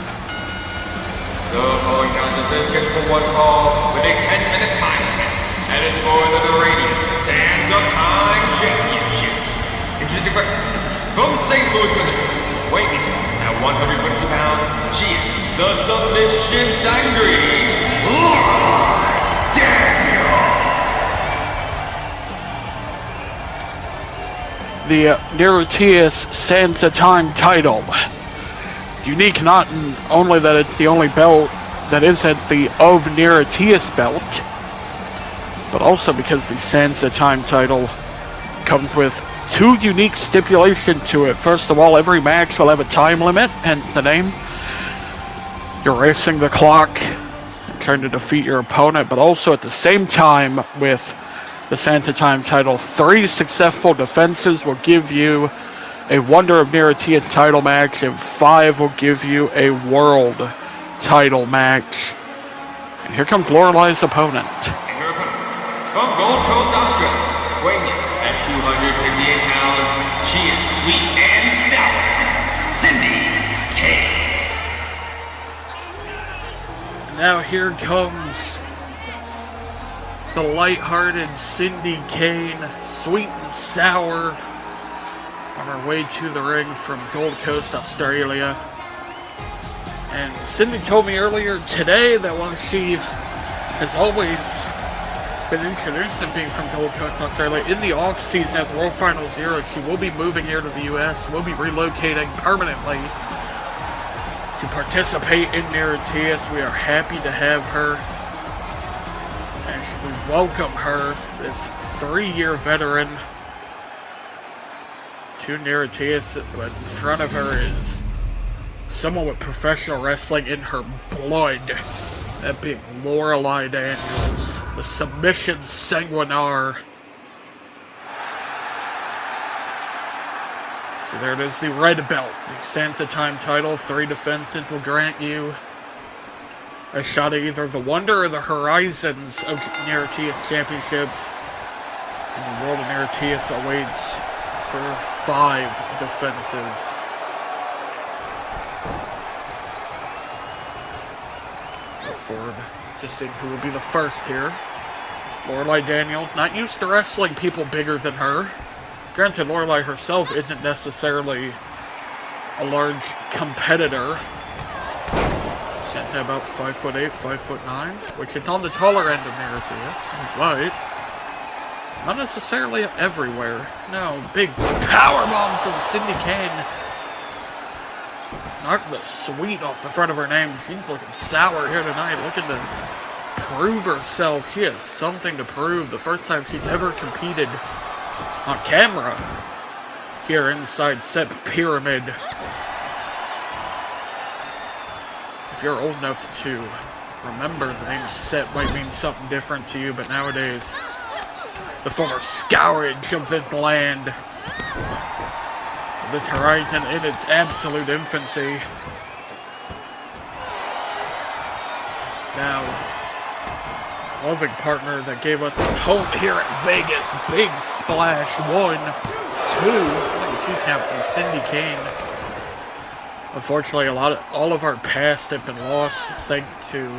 The following contest is scheduled for one fall with a 10-minute time limit, and it's for the Radius Sands of Time Championships. Introducing first, from St. Louis, Missouri, weighing at 150 pounds, she is the Submission Sangre, Lorelei Daniels. The NIRATIAS Sansa Time title. Unique not in only that it's the only belt that isn't the of NIRATIAS belt, but also because the Sansa Time title comes with two unique stipulations to it. First of all, every match will have a time limit, hence the name. You're racing the clock, trying to defeat your opponent, but also at the same time with the Sansa Time title, 3 successful defenses will give you a Wonder of NIRATIAS title match, and 5 will give you a world title match. And here comes Lorelei's opponent. And her opponent, from Gold Coast, Australia, weighing in at 258 pounds, she is sweet and sour, Cindy Kane. Now here comes the light-hearted Cindy Kane, sweet and sour, on her way to the ring from Gold Coast, Australia. And Cindy told me earlier today that while she has always been introduced to being from Gold Coast, Australia, in the off-season at World Final Zero, she will be moving here to the U.S., will be relocating permanently to participate in NIRATIAS. We are happy to have her, and we welcome her, this 3-year veteran, to NIRATIAS, but in front of her is someone with professional wrestling in her blood. That being Lorelei Daniels, the submission sanguinar. So there it is, the red belt, the Sansa Time title. 3 defenses will grant you a shot at either the Wonder or the Horizons of NIRATIAS Championships. And the world of NIRATIAS awaits for 5 defenses. Look forward to seeing who will be the first here. Lorelei Daniels, not used to wrestling people bigger than her. Granted, Lorelei herself isn't necessarily a large competitor. Sent to about 5'8", 5'9", which is on the taller end of NIRATIAS, but not necessarily everywhere. No, big powerbomb from Cindy Kane. Knocked the sweet off the front of her name. She's looking sour here tonight, looking to prove herself. She has something to prove. The first time she's ever competed on camera here inside Set Pyramid. If you're old enough to remember, the name Set might mean something different to you, but nowadays, the former scourge of this land, this horizon in its absolute infancy. Now, loving partner that gave us home here at Vegas. Big splash. 1, 2. Only 2 count from Cindy Kane. Unfortunately, all of our past have been lost thanks to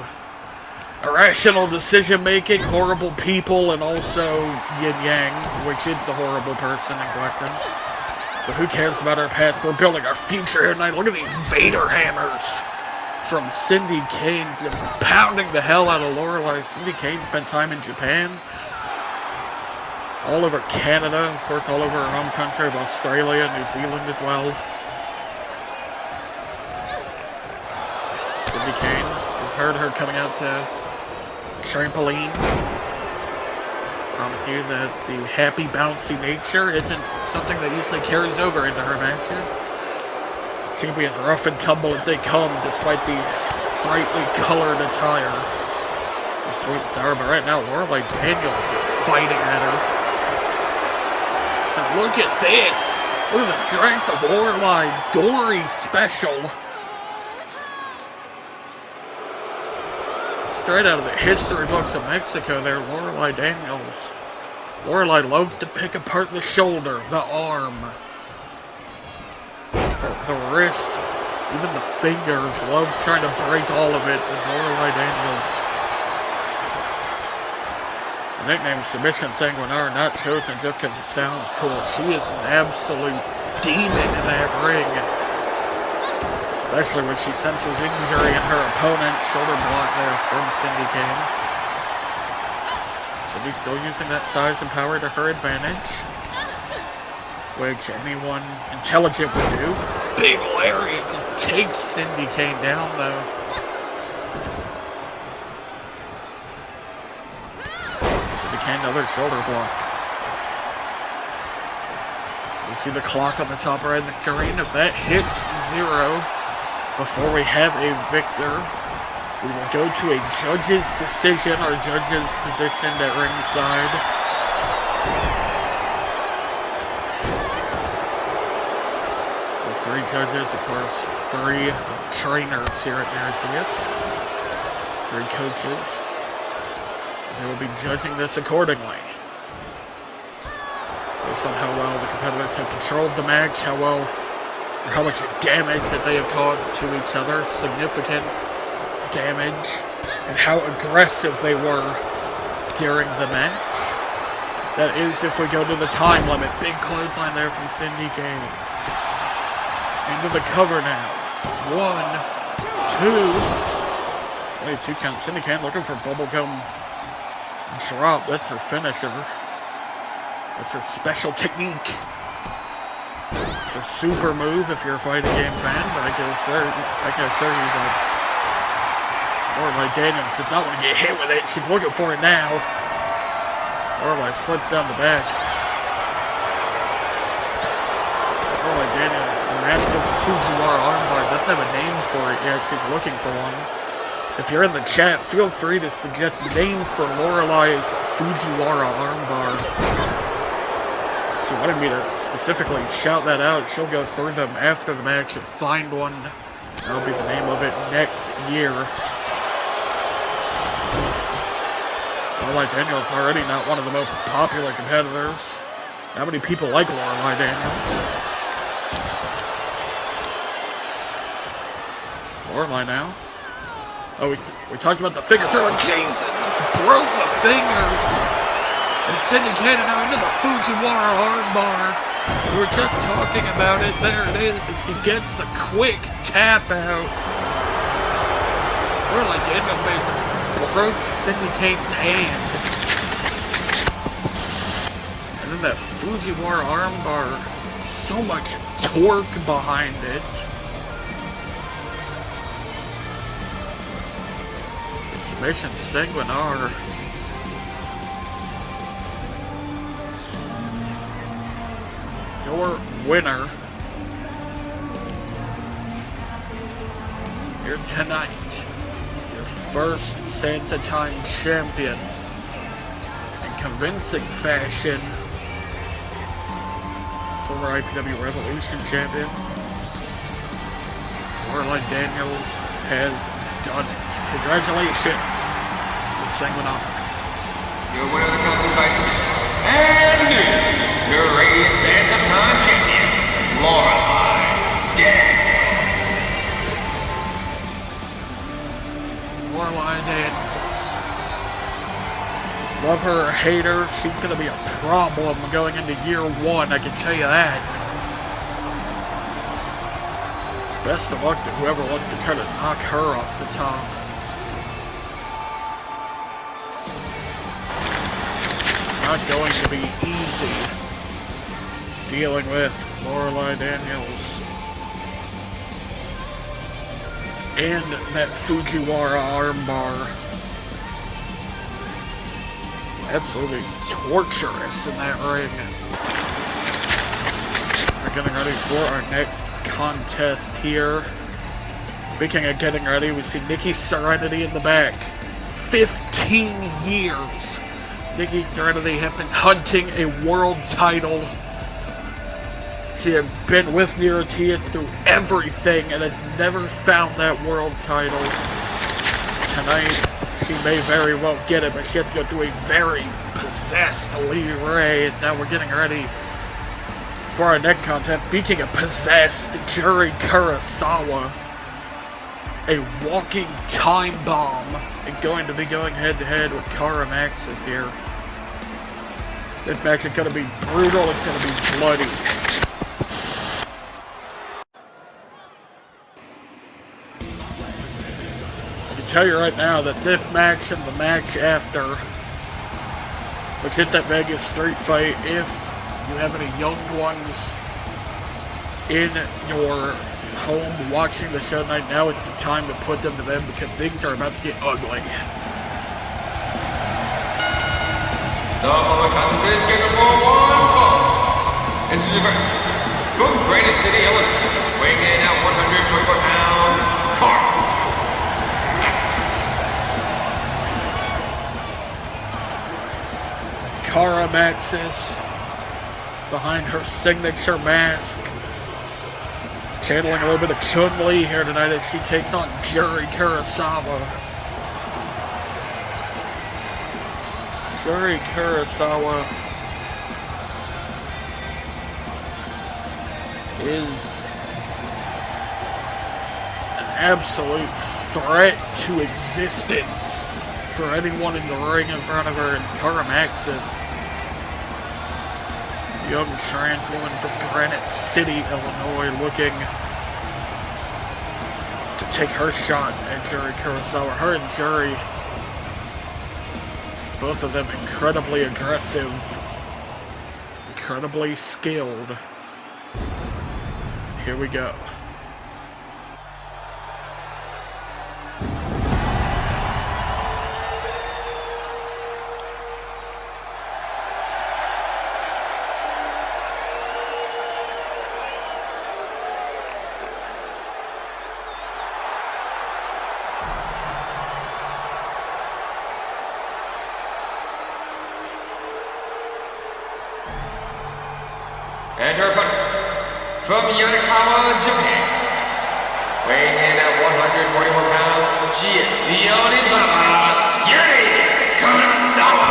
irrational decision-making, horrible people, and also yin-yang, which is the horrible person in question. But who cares about our past? We're building our future here tonight. Look at these Vader hammers from Cindy Kane, just pounding the hell out of Lorelei. Cindy Kane spent time in Japan, all over Canada, of course, all over her home country of Australia, New Zealand as well. Cindy Kane, we've heard her coming out to Trampoline. Promise you that the happy, bouncy nature isn't something that usually carries over into her matches. She can be as rough and tumble as they come, despite the brightly colored attire. Sweet and sour, but right now, Lorelei Daniels is fighting at her. And look at this! Look at the strength of Lorelei. Gory special. Straight out of the history books of Mexico there, Lorelei Daniels. Lorelei loved to pick apart the shoulder, the arm, the wrist, even the fingers. Loved trying to break all of it with Lorelei Daniels. The nickname Submission Sanguinara not chosen just because it sounds cool. She is an absolute demon in that ring. Especially when she senses injury in her opponent. Shoulder block there from Cindy Kane. Cindy still using that size and power to her advantage, which anyone intelligent would do. Big lariat to take Cindy Kane down, though. Cindy Kane, another shoulder block. You see the clock on the top right of the screen. If that hits 0 before we have a victor, we will go to a judge's decision, or judge's position at ringside. The 3 judges, of course, 3 trainers here at NIRATIAS, 3 coaches. They will be judging this accordingly. Based on how well the competitors have controlled the match, how well, or how much damage that they have caused to each other, significant damage, and how aggressive they were during the match. That is if we go to the time limit. Big clothesline there from Cindy Kane. Into the cover now. 1, 2. Only 2 count. Cindy Kane looking for bubblegum drop. That's her finisher. That's her special technique. It's a super move if you're a fighting game fan, but I can assure you that Lorelei Daniels does not want to get hit with it. She's looking for it now. Lorelei slips down the back. Lorelei Daniels, the master of the Fujiwara armbar, doesn't have a name for it yet. She's looking for one. If you're in the chat, feel free to suggest the name for Lorelei's Fujiwara armbar. She wanted me to specifically shout that out. She'll go through them after the match and find one. That'll be the name of it next year. Lorelei Daniels already not one of the most popular competitors. Not many people like Lorelei Daniels. Lorelei now. Oh, we talked about the finger throw, and Jesus broke the fingers. And Cindy Kane now into the Fujiwara armbar. We were just talking about it. There it is, and she gets the quick tap out. Lorelei Daniels broke Cindy Kane's hand. And then that Fujiwara armbar, so much torque behind it. Submission Sanguinara. Your winner here tonight, your first Sansa Time champion in convincing fashion, former IPW Revolution champion, Lorelei Daniels has done it. Congratulations to Sanguinara. your winner of the contest by submission, and your Radiant Sands of Time champion, Lorelei. Lorelei Daniels. Love her or hate her, she's gonna be a problem going into year one, I can tell you that. Best of luck to whoever wants to try to knock her off the top. Not going to be easy dealing with Lorelei Daniels. And that Fujiwara armbar. Absolutely torturous in that ring. We're getting ready for our next contest here. Speaking of getting ready, we see Nikki Serenity in the back. 15 years. Nikki Serenity has been hunting a world title. She had been with NIRATIAS through everything and had never found that world title. Tonight, she may very well get it, but she had to go through a very possessed Lee Ray. And now we're getting ready for our next contest. Speaking of possessed, Juri Kurosawa, a walking time bomb, and going to be going head-to-head with Arrimaxis here. This match is going to be brutal, it's going to be bloody. I can tell you right now that this match and the match after, which hit that Vegas street fight, if you have any young ones in your home watching the show tonight, now is the time to put them to bed because things are about to get ugly. The following contest is scheduled for one fall. This is your versus from Granite City, Illinois, weighing in at 124 pounds, Carl. Arrimaxis behind her signature mask, channeling a little bit of Chun-Li here tonight as she takes on Juri Kurosawa. Juri Kurosawa is an absolute threat to existence for anyone in the ring in front of her, and Arrimaxis, young trans woman from Granite City, Illinois, looking to take her shot at Juri Kurosawa. Her and Juri, both of them incredibly aggressive, incredibly skilled. Here we go. And her opponent, from Yokohama, Japan, weighing in at 141 pounds, she is the only Baba, Yuri Kurosawa.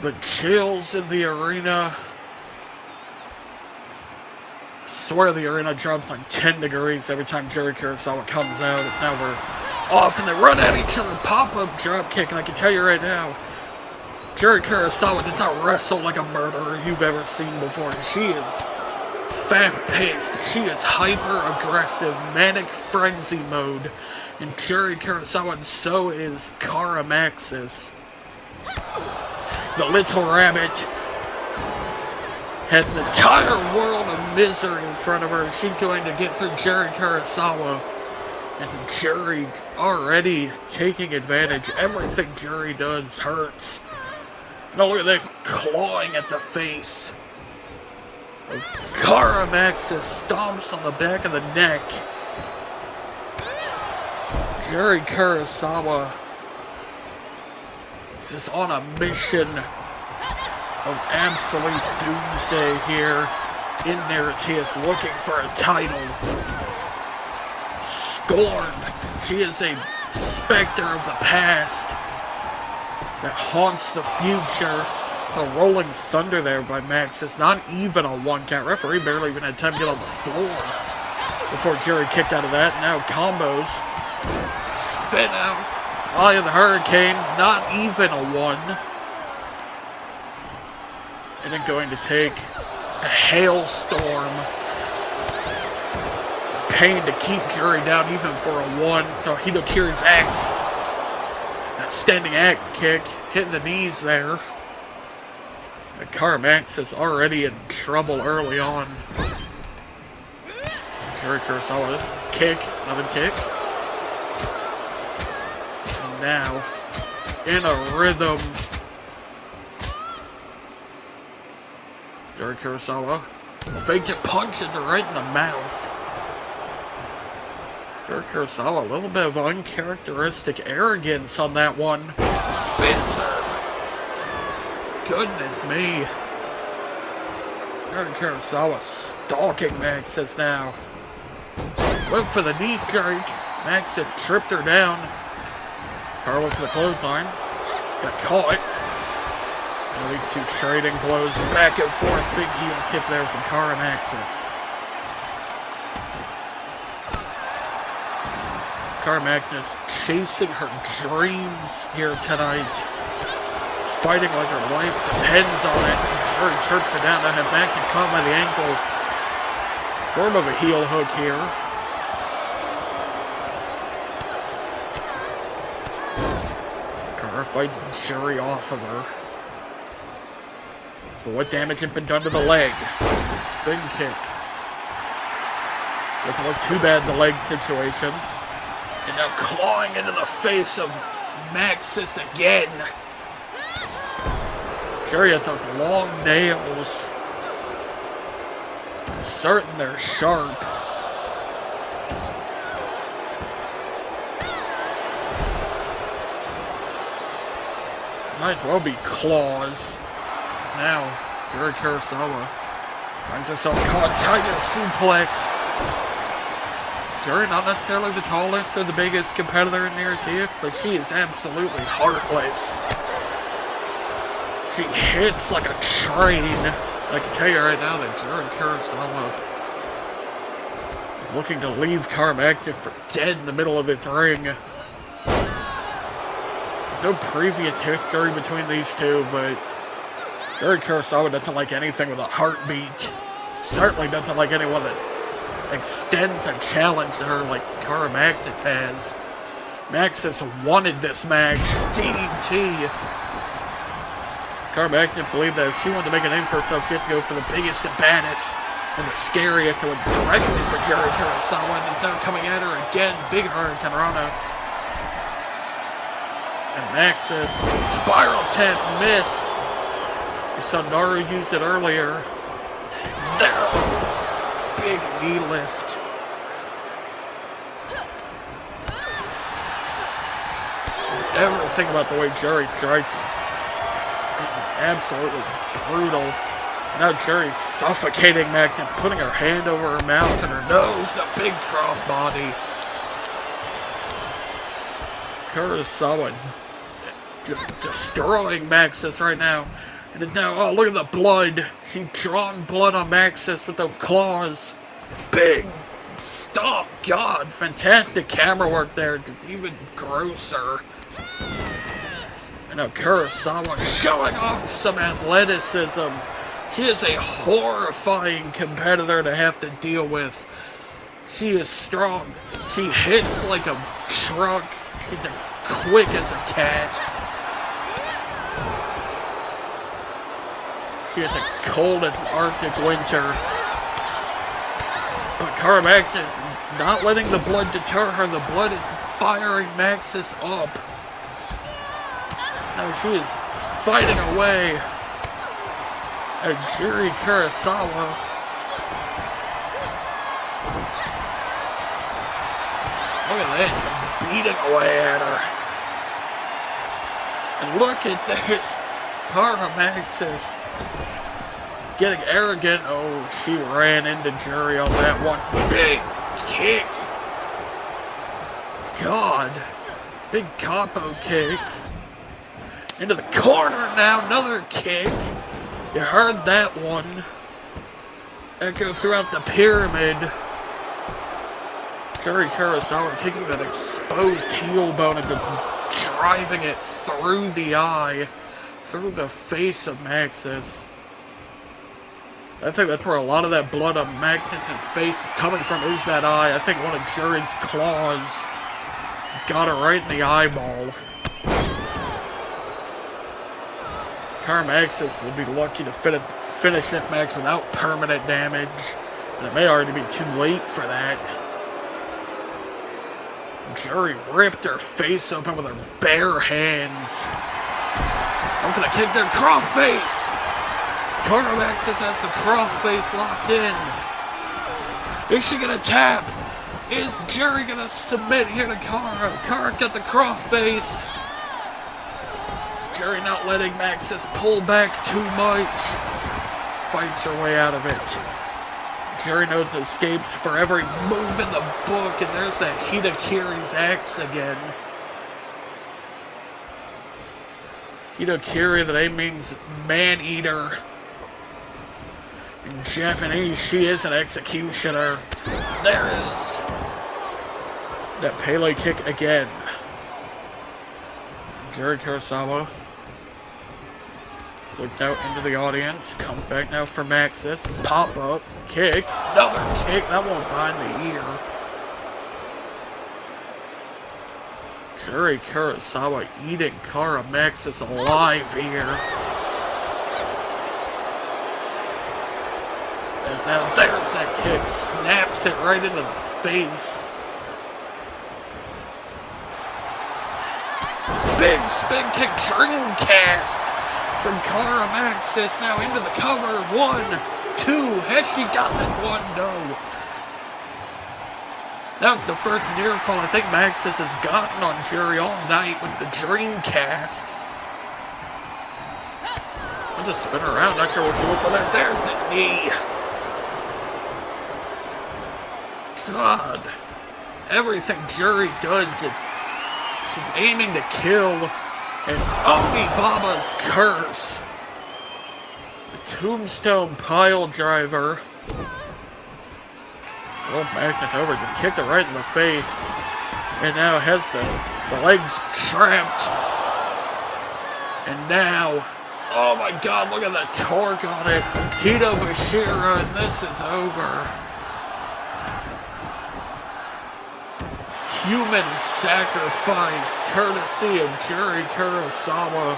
The chills in the arena. I swear the arena dropped like 10 degrees every time Juri Kurosawa comes out. And now we're off and they run at each other. Pop-up drop kick. And I can tell you right now, Juri Kurosawa did not wrestle like a murderer you've ever seen before. She is fast-paced. She is hyper-aggressive, manic frenzy mode. And Juri Kurosawa, and so is Kara Maxis. The little rabbit had an entire world of misery in front of her. She's going to get through Juri Kurosawa. And Juri already taking advantage. Everything Juri does hurts. Now look at that clawing at the face. As Kara Maxis stomps on the back of the neck. Juri Kurosawa is on a mission of absolute doomsday here in NIRATIAS, looking for a title. Scorned. She is a specter of the past that haunts the future. The rolling thunder there by Maxis. Not even a 1 count. Referee barely even had time to get on the floor before Juri kicked out of that. Now combos. Spin out. Eye of the Hurricane. Not even a 1. And then going to take a hailstorm. Pain to keep Juri down even for a 1. No, Hidokiri's axe. That standing axe kick. Hitting the knees there. And Kara Maxis is already in trouble early on. Juri Kurosawa. Kick. Another kick. And now, in a rhythm, Juri Kurosawa faked it, punches her right in the mouth. Juri Kurosawa, a little bit of uncharacteristic arrogance on that one. Spins her. Goodness me. Juri Kurosawa stalking Maxis now. Went for the knee jerk. Maxis tripped her down. Carlo for the clothesline. Got caught. And we two trading blows back and forth. Big heel kick there from Kara Maxis. Kara Maxis chasing her dreams here tonight. Fighting like her life depends on it. Juri tripped her down. Now head back and caught by the ankle. Form of a heel hook here. Kara fighting Juri off of her. But what damage had been done to the leg? Spin kick. Doesn't look too bad, the leg situation. And now clawing into the face of Maxis again. Juri had those long nails. I'm certain they're sharp. Might as well be claws. Now, Juri Kurosawa finds herself caught tiger suplex. Juri, not necessarily the tallest or the biggest competitor in NIRATIAS, but she is absolutely heartless. She hits like a train. I can tell you right now that Juri Kurosawa is looking to leave Kara Maxis for dead in the middle of the ring. No previous history between these two, but Juri Kurosawa doesn't like anything with a heartbeat. Certainly doesn't like anyone that extends a challenge to her like Kara Maxis has. Maxis wanted this match. DDT. Kara Maxis believed that if she wanted to make a name for herself, she had to go for the biggest and baddest and the scariest to went directly for Juri Kurosawa. And now coming at her again. Big Hurricane Rana. And Maxis, spiral tap missed. We saw Naru use it earlier. There. Big knee lift. Everything about the way Juri strikes is absolutely brutal. Now Juri's suffocating Maxis, putting her hand over her mouth and her nose, the big drop body. Kurosawa just destroying Maxis right now. And then now, oh, look at the blood. She's drawn blood on Maxis with those claws. Big stomp. God, fantastic camera work there. Even grosser. And now Kurosawa showing off some athleticism. She is a horrifying competitor to have to deal with. She is strong. She hits like a truck. She's quick as a cat. She has a cold and Arctic winter. But Karamak not letting the blood deter her. The blood is firing Maxis up. Now she is fighting away at Juri Kurosawa. Look at that, just beating away at her. And look at this. Maxis getting arrogant. Oh, she ran into Juri on that one. Big kick. God. Big capo kick. Into the corner now. Another kick. You heard that one. Echo throughout the pyramid. Juri Kurosawa taking that exposed heel bone and just driving it through the eye. Through the face of Maxis. I think that's where a lot of that blood on Maxis' face is coming from, is that eye. I think one of Juri's claws got her right in the eyeball. Maxis will be lucky to finish it Max without permanent damage. And it may already be too late for that. Juri ripped her face open with her bare hands. I'm gonna kick their cross face! Maxis has the cross face locked in. Is she gonna tap? Is Juri gonna submit here to Kara? Kara got the cross face. Juri not letting Maxis pull back too much. Fights her way out of it. Juri knows the escapes for every move in the book, and there's that Hitakiri's axe again. Hitakiri, the name means man-eater. In Japanese, she is an executioner. There it is. That Pele kick again. Juri Kurosawa looked out into the audience. Comes back now for Maxis. Pop up. Kick. Another kick. That won't bind the ear. Juri Kurosawa eating Maxis alive here. As now there's that kick. Snaps it right into the face. Big spin kick. Dream cast from Maxis now into the cover. 1, 2. Has she got that one? No. Now the first near fall I think Maxis has gotten on Juri all night with the dream cast. I'll just spin her around. Not sure what she went for there. There's the knee. God. Everything Juri does, she's aiming to kill. And Baba's curse. The tombstone pile driver. Oh, Maxis over, just kicked it right in the face. And now has the legs trapped. And now, oh my God, look at the torque on it. Hito Bashira, and this is over. Human sacrifice, courtesy of Juri Kurosawa,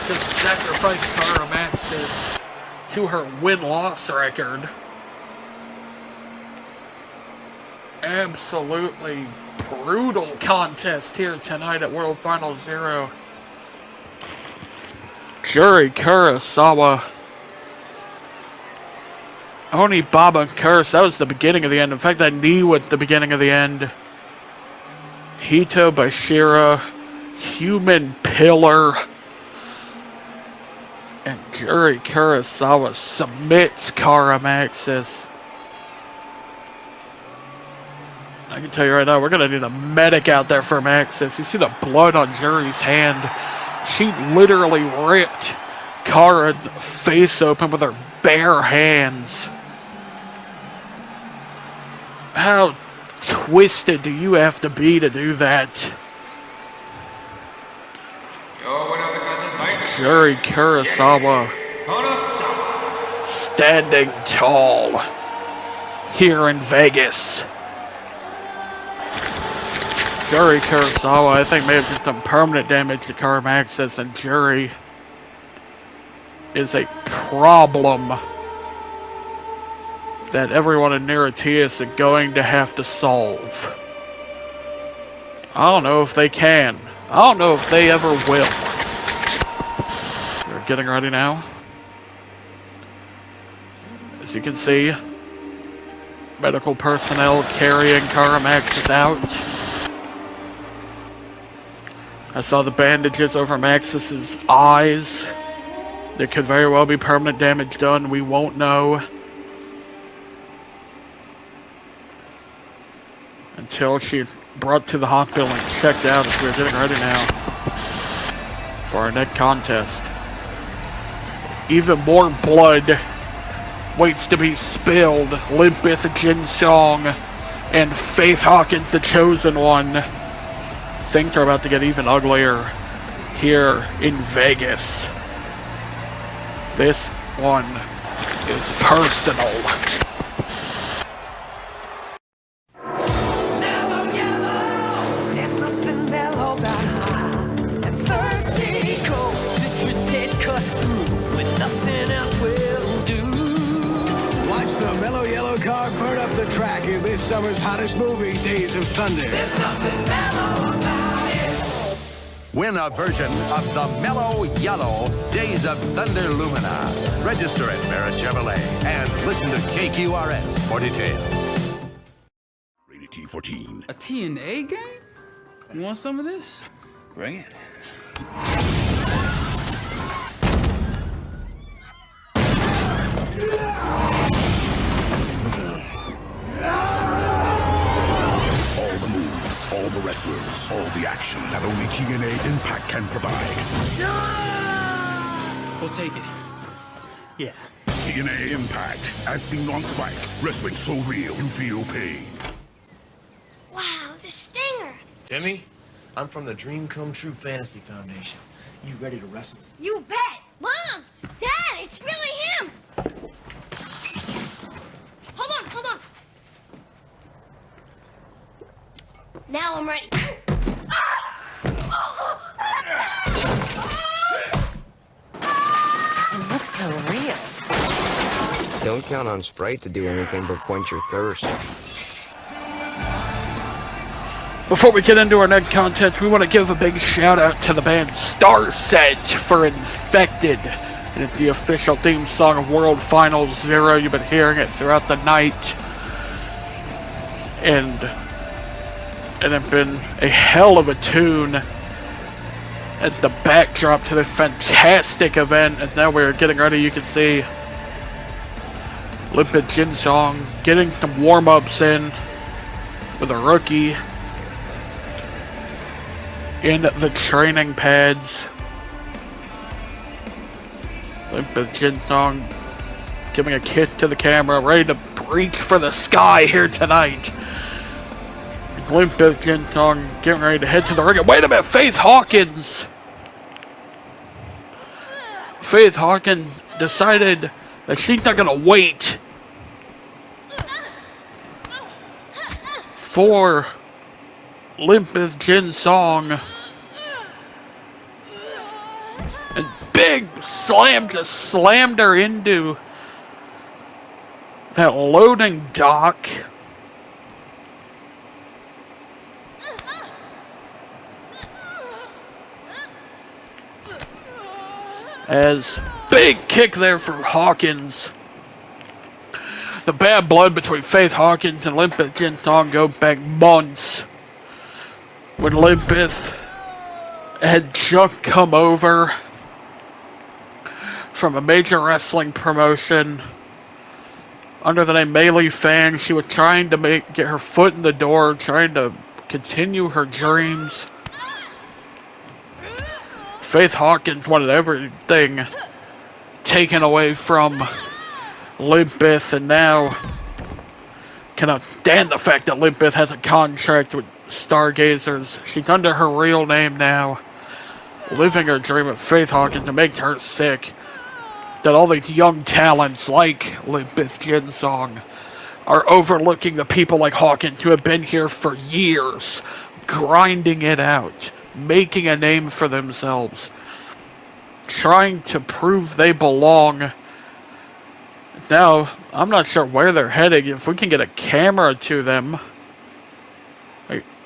to sacrifice Maxis to her win-loss record. Absolutely brutal contest here tonight at World Final 0. Juri Kurosawa. Baba curse. That was the beginning of the end. In fact, that knee was the beginning of the end. Hito Bashira. Human pillar. And Juri Kurosawa submits Maxis. I can tell you right now, we're going to need a medic out there for Maxis. You see the blood on Juri's hand. She literally ripped Kara's face open with her bare hands. How twisted do you have to be to do that? Your winner of the contest, Juri Kurosawa standing tall here in Vegas. Juri Kurosawa, I think, may have done some permanent damage to Karamaxis, and Juri is a problem that everyone in NIRATIAS is going to have to solve. I don't know if they can. I don't know if they ever will. We're getting ready now. As you can see, medical personnel carrying Karamaxis out. I saw the bandages over Maxis's eyes. There could very well be permanent damage done. We won't know until she's brought to the hospital and checked out, as we're getting ready now for our next contest. Even more blood waits to be spilled. Limpeth, Jinsong, and Faith Hawkins, the Chosen One. Things are about to get even uglier here in Vegas. This one is personal. Summer's hottest movie, Days of Thunder. There's nothing mellow about it. Win a version of the Mellow Yellow Days of Thunder Lumina. Register at Barrett Chevrolet and listen to KQRS for details. Rated T14. A TNA game? You want some of this? Bring it. All the wrestlers, all the action that only TNA Impact can provide. We'll take it. Yeah. TNA Impact, as seen on Spike. Wrestling so real, you feel pain. Wow, the stinger! Timmy, I'm from the Dream Come True Fantasy Foundation. You ready to wrestle? You bet! Mom! Dad, it's really him! Hold on, hold on! Now I'm ready. It looks so real. Don't count on Sprite to do anything but quench your thirst. Before we get into our next content, we want to give a big shout out to the band Starset for Infected. And it's the official theme song of World Finals 0. You've been hearing it throughout the night. And it's been a hell of a tune at the backdrop to this fantastic event. And now we're getting ready. You can see Limpid Jinsong getting some warm-ups in with a rookie in the training pads. Limpid Jinsong giving a kiss to the camera, ready to reach for the sky here tonight. Limpid Jinsong getting ready to head to the ring. Wait a minute, Faith Hawkins! Faith Hawkins decided that she's not gonna wait for Limpid Jinsong. And big slam just slammed her into that loading dock. As big kick there from Hawkins. The bad blood between Faith Hawkins and Limpid Jinsong go back months. When Limpid had just come over from a major wrestling promotion under the name Melee Fan, she was trying to get her foot in the door, trying to continue her dreams. Faith Hawkins wanted everything taken away from Limpeth, and now cannot stand the fact that Limpeth has a contract with Stargazers. She's under her real name now, living her dream of Faith Hawkins. It makes her sick that all these young talents like Limpeth Jinsong are overlooking the people like Hawkins who have been here for years, grinding it out, making a name for themselves, trying to prove they belong. Now, I'm not sure where they're heading. If we can get a camera to them,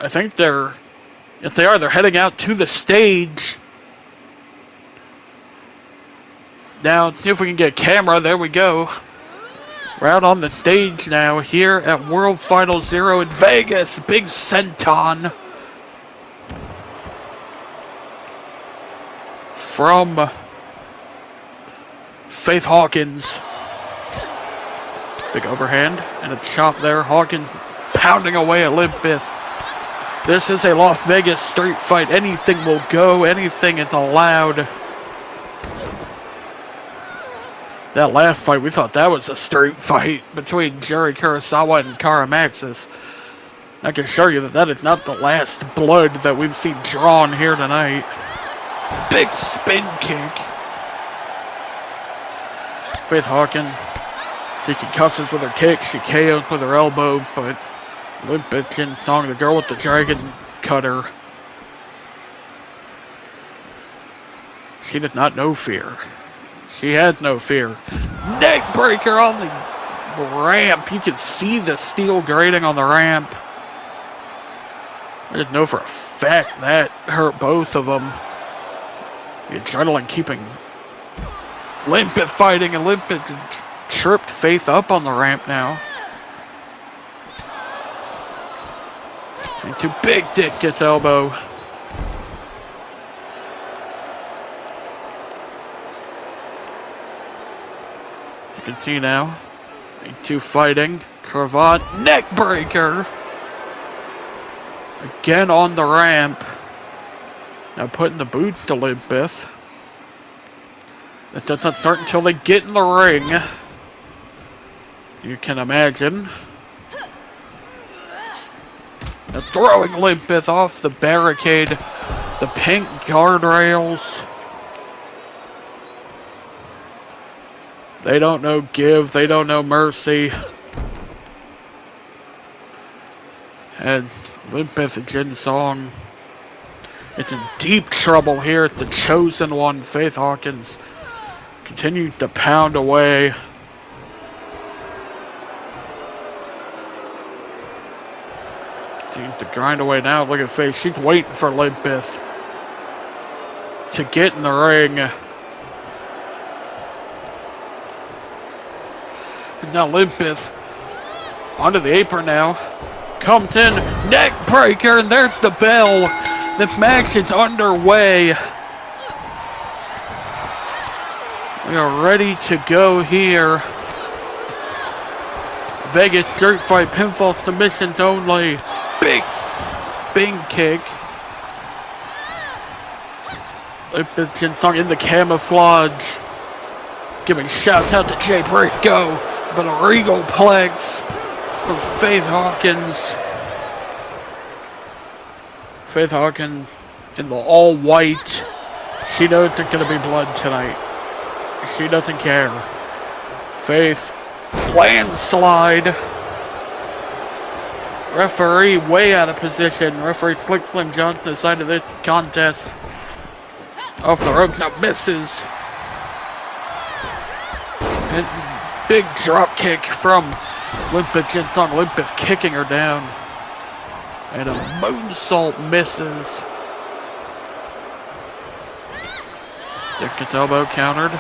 I think they're, if they are, they're heading out to the stage. Now, see if we can get a camera. There we go. We're out on the stage now, here at World Final Zero in Vegas. Big senton from Faith Hawkins. Big overhand and a chop there. Hawkins pounding away at Limpeth. This is a Las Vegas street fight. Anything will go. Anything is allowed. That last fight, we thought that was a street fight between Juri Kurosawa and Karamaxis. I can assure you that that is not the last blood that we've seen drawn here tonight. Big spin kick. Faith Hawkins, she concusses with her kick, she KOs with her elbow, but Limpeth Jinsong, the girl with the dragon cutter, she did not know fear. She had no fear. Neck breaker on the ramp. You can see the steel grating on the ramp. I didn't know for a fact that hurt both of them. The adrenaline keeping Limpeth fighting, and Limpeth tripped Faith up on the ramp now. Into big dick gets elbow. You can see now, two fighting. Cravat, neck breaker. Again on the ramp. Now putting the boot to Limpeth. That does not start until they get in the ring. You can imagine. Now throwing Limpeth off the barricade. The pink guardrails. They don't know give. They don't know mercy. And Limpeth Jinsong, it's in deep trouble here at the chosen one. Faith Hawkins continues to pound away. Continues to grind away now. Look at Faith. She's waiting for Limpeth to get in the ring. And now Limpeth onto the apron now. Comes in, neck breaker, and there's the bell. The match is underway. We are ready to go here. Vegas Street Fight, pinfall submissions only. Big kick. Limpeth Jinsong in the camouflage. Giving shouts out to Jay Briscoe. But a regal plex from Faith Hawkins. Faith Hawkins in the all white. She knows there's going to be blood tonight. She doesn't care. Faith, landslide. Referee way out of position. Referee Slim Johnson decided this contest off the ropes. Now misses. And big drop kick from Limpeth Jinsong. Limpeth kicking her down. And a moonsault misses. Dick gets elbow countered.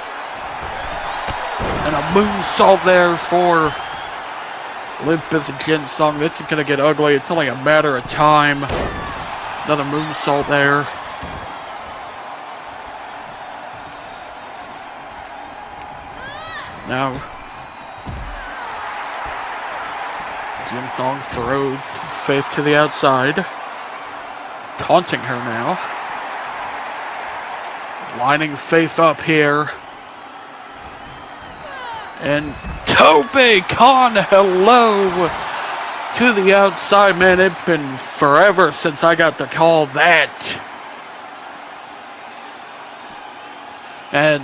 And a moonsault there for Limpeth Jinsong. This is going to get ugly. It's only a matter of time. Another moonsault there. Now, Jinsong throws Faith to the outside. Taunting her now. Lining Faith up here. And Tope Khan, hello to the outside. Man, it's been forever since I got to call that. And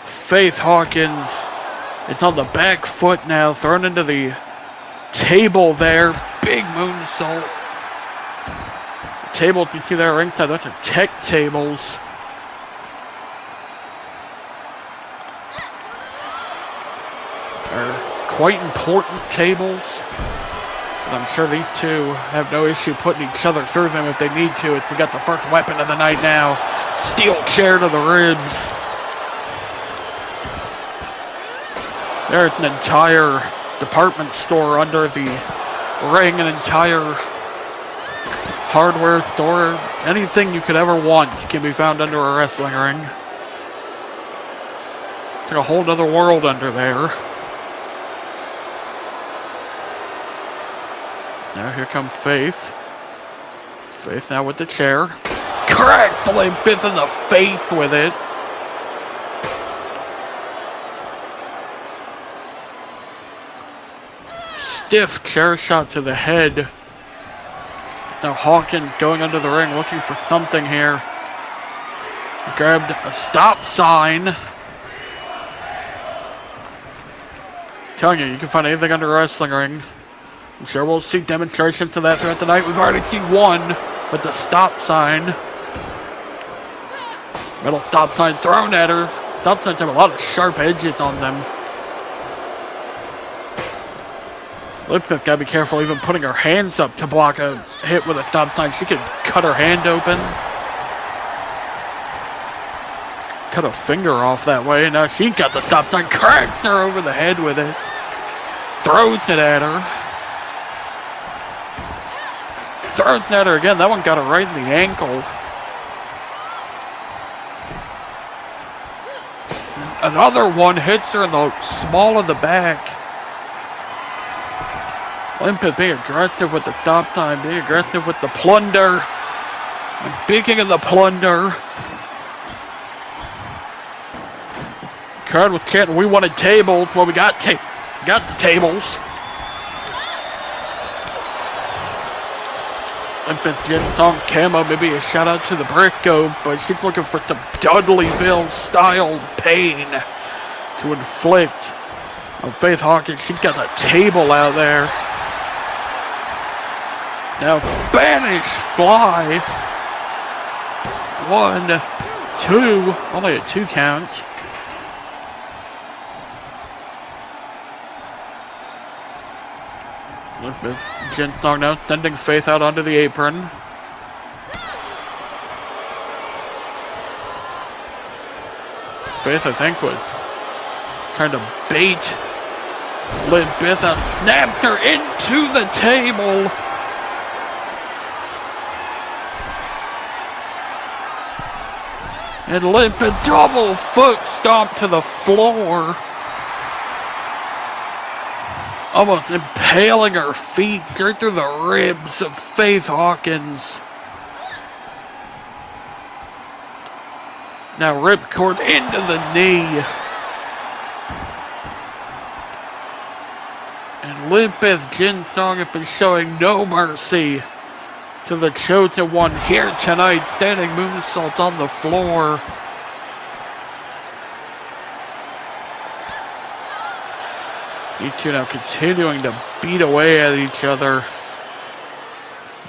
Faith Hawkins, it's on the back foot now, thrown into the table there. Big moonsault. The tables you see there ringside, those are tech tables. Are quite important tables. And I'm sure these two have no issue putting each other through them if they need to. We got the first weapon of the night now. Steel chair to the ribs. There's an entire department store under the ring, an entire hardware store. Anything you could ever want can be found under a wrestling ring. It's like a whole other world under there. Now here comes Faith. Faith now with the chair. Correct! The Limp Bizkit in the face with it. Stiff chair shot to the head. Now Hawkins going under the ring looking for something here. He grabbed a stop sign. Telling you, you can find anything under a wrestling ring. I'm sure we'll see demonstrations of that throughout the night. We've already seen one with the stop sign. Metal stop sign thrown at her. Stop signs have a lot of sharp edges on them. Limp Bizkit gotta be careful even putting her hands up to block a hit with a stop sign. She could cut her hand open. Cut a finger off that way. Now she got the stop sign. Cracked her over the head with it. Throws it at her. Throws it at her again. That one got her right in the ankle. Another one hits her in the small of the back. Limp Bizkit being aggressive with the stop sign, being aggressive with the plunder. And speaking of the plunder, crowd was chanting, "We wanted tables." Well, we got the tables. Limp Bizkit on camo, maybe a shout out to the Briscoe, but she's looking for some Dudleyville style pain to inflict on Faith Hawkins. She got a table out there. Now Spanish Fly. 1, 2, only a 2 count. With Jinx now sending Faith out onto the apron. Faith, I think, was trying to bait Limp Bizkit, snapped her into the table. And Limp Bizkit double foot stomp to the floor. Almost impaling her feet straight through the ribs of Faith Hawkins. Now ripcord into the knee. And Limp Bizkit Jinx have been showing no mercy to the chosen one here tonight. Standing moonsaults on the floor. You two now continuing to beat away at each other.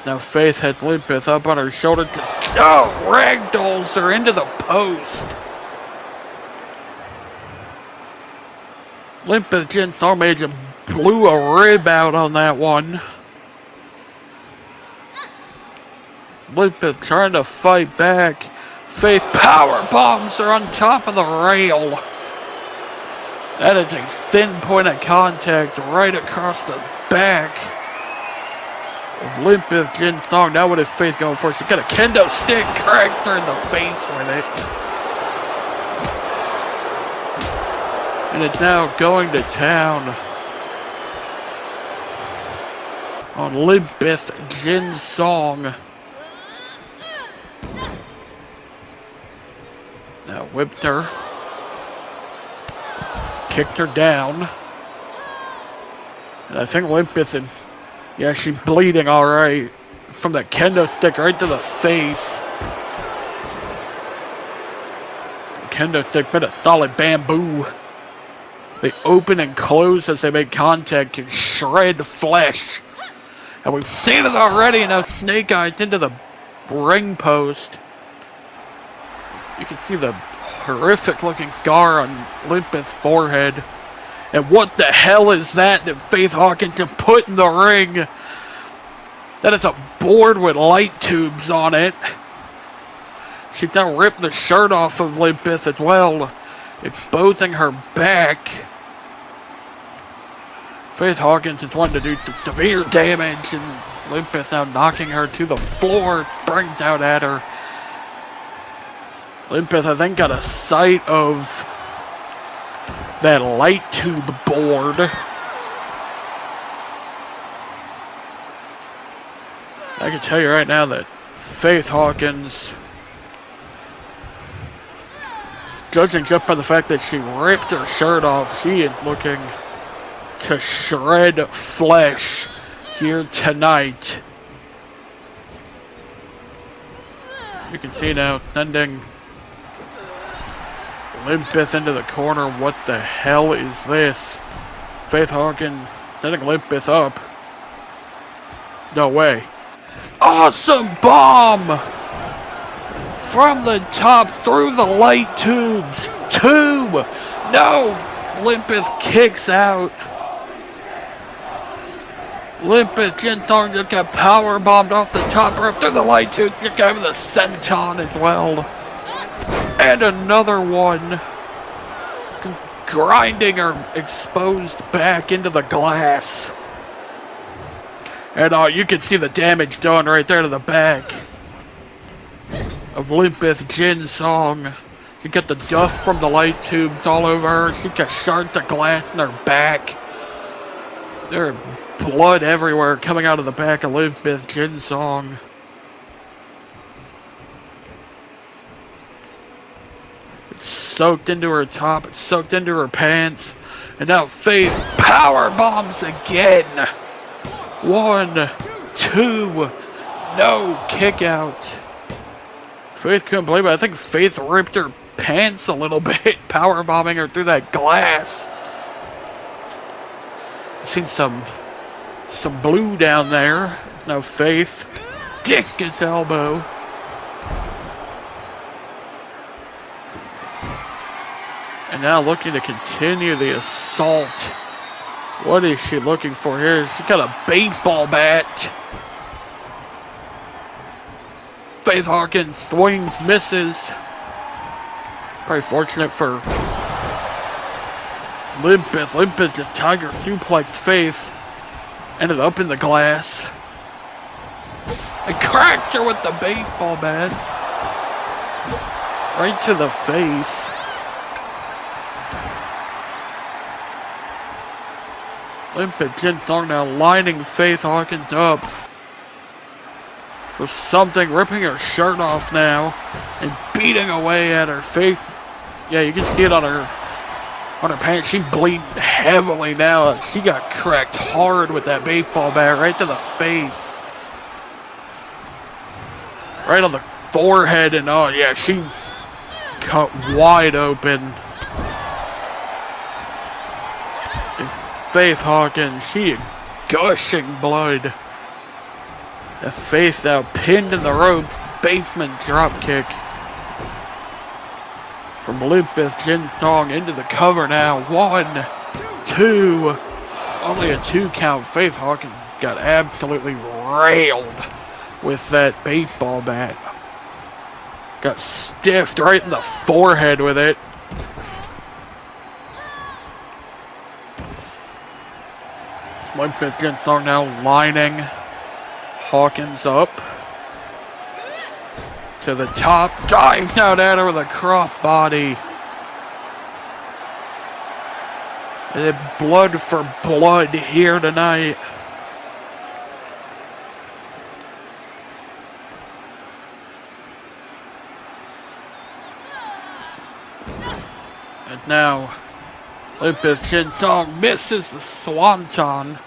Now Faith had Limp Bizkit up on her shoulder. Ragdolls her into the post. Limp Bizkit Maidza blew a rib out on that one. Limp Bizkit trying to fight back. Faith power bombs her on top of the rail. That is a thin point of contact right across the back of Limp Bizkit. Now what is Faith going for? She got a kendo stick, cracked her in the face with it. And it's now going to town on Limp Bizkit. Now whipped her. Kicked her down. And I think Limpeth, yeah, she's bleeding alright. From that kendo stick right to the face. Kendo stick made a solid bamboo. They open and close as they make contact and shred flesh. And we've seen it already. Now Snake Eyes into the ring post. You can see the horrific looking scar on Limpeth's forehead. And what the hell is that Faith Hawkins put in the ring? That is a board with light tubes on it. She's now ripped the shirt off of Limpeth as well, exposing her back. Faith Hawkins is wanting to do some severe damage, and Limpeth now knocking her to the floor, springs out at her. Limpeth, I think, got a sight of that light tube board. I can tell you right now that Faith Hawkins, judging just by the fact that she ripped her shirt off, she is looking to shred flesh here tonight. You can see now sending Limpeth into the corner. What the hell is this? Faith Hawkins sending Limpeth up. No way. Awesome bomb! From the top through the light tubes. 2! No! Limpeth kicks out. Limpeth Jinx just got power bombed off the top rope through the light tubes. Just got with a senton as well. And another one. Grinding her exposed back into the glass. And you can see the damage done right there to the back of Limpeth Jin's song. She got the dust from the light tubes all over her. She got shards of glass in her back. There's blood everywhere coming out of the back of Limpeth Jin's song. It's soaked into her top. It's soaked into her pants. And now Faith power bombs again. 1, 2, no kick out. Faith couldn't believe it. I think Faith ripped her pants a little bit, power bombing her through that glass. I've seen some blue down there. Now Faith dick its elbow. And now looking to continue the assault. What is she looking for here? She's got a baseball bat. Faith Hawkins swings, misses. Probably fortunate for Limpeth. Limpeth, the tiger suplex Faith. Ended up in the glass. And cracked her with the baseball bat. Right to the face. Limpeth Jinx now lining Faith Hawkins up for something, ripping her shirt off now and beating away at her face. Yeah, you can see it on her pants. She's bleeding heavily now. She got cracked hard with that baseball bat right to the face. Right on the forehead, and oh yeah, she cut wide open. Faith Hawkins, she is gushing blood. The Faith now pinned in the rope, basement dropkick from Limpeth Jinx into the cover now. 1, 2, only a 2 count. Faith Hawkins got absolutely railed with that baseball bat. Got stiffed right in the forehead with it. Limpeth Jinx now lining Hawkins up to the top. Dives out at her with a crossbody. And blood for blood here tonight. And now, Olympus Jin-Tong misses the swanton.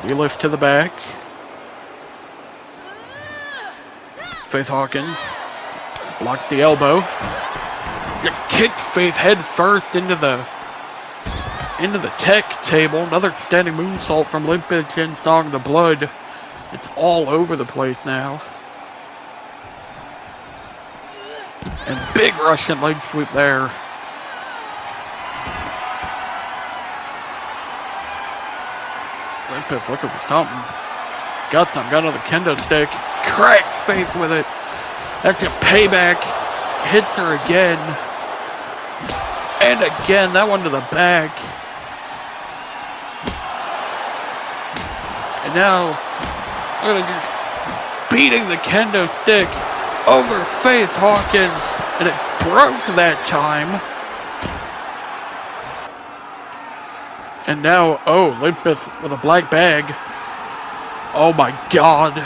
We lift to the back. Faith Hawkins blocked the elbow. Just kicked Faith head first into the tech table. Another standing moonsault from Olympus Jin-Tong. The blood, it's all over the place now. And big Russian leg sweep there. Olympus looking for something. Got another kendo stick. Cracked Faith with it. That's a payback. Hits her again. And again, that one to the back. And now, look at it, just beating the kendo stick over Faith Hawkins. And it broke that time. And now, oh, Olympus with a black bag. Oh my god.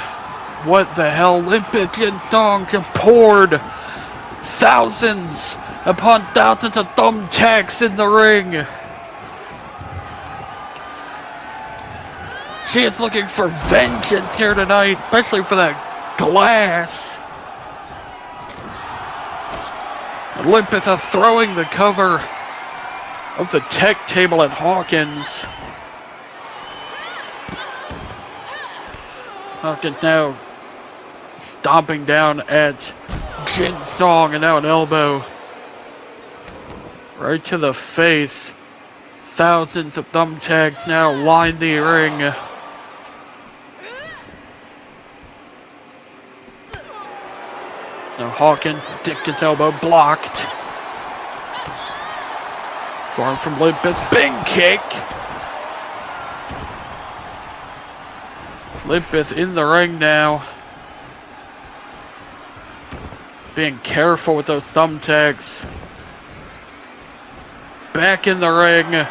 What the hell? Olympus Jin-Tong just poured thousands upon thousands of thumbtacks in the ring. She is looking for vengeance here tonight, especially for that glass. Olympus is throwing the cover of the tech table at Hawkins. Hawkins now stomping down at Jin-Tong, and now an elbow right to the face. Thousands of thumbtacks now line the ring. Now Hawkins, Dickens elbow blocked. Forearm from Olympus, big kick. Olympus in the ring now. Being careful with those thumbtacks. Back in the ring.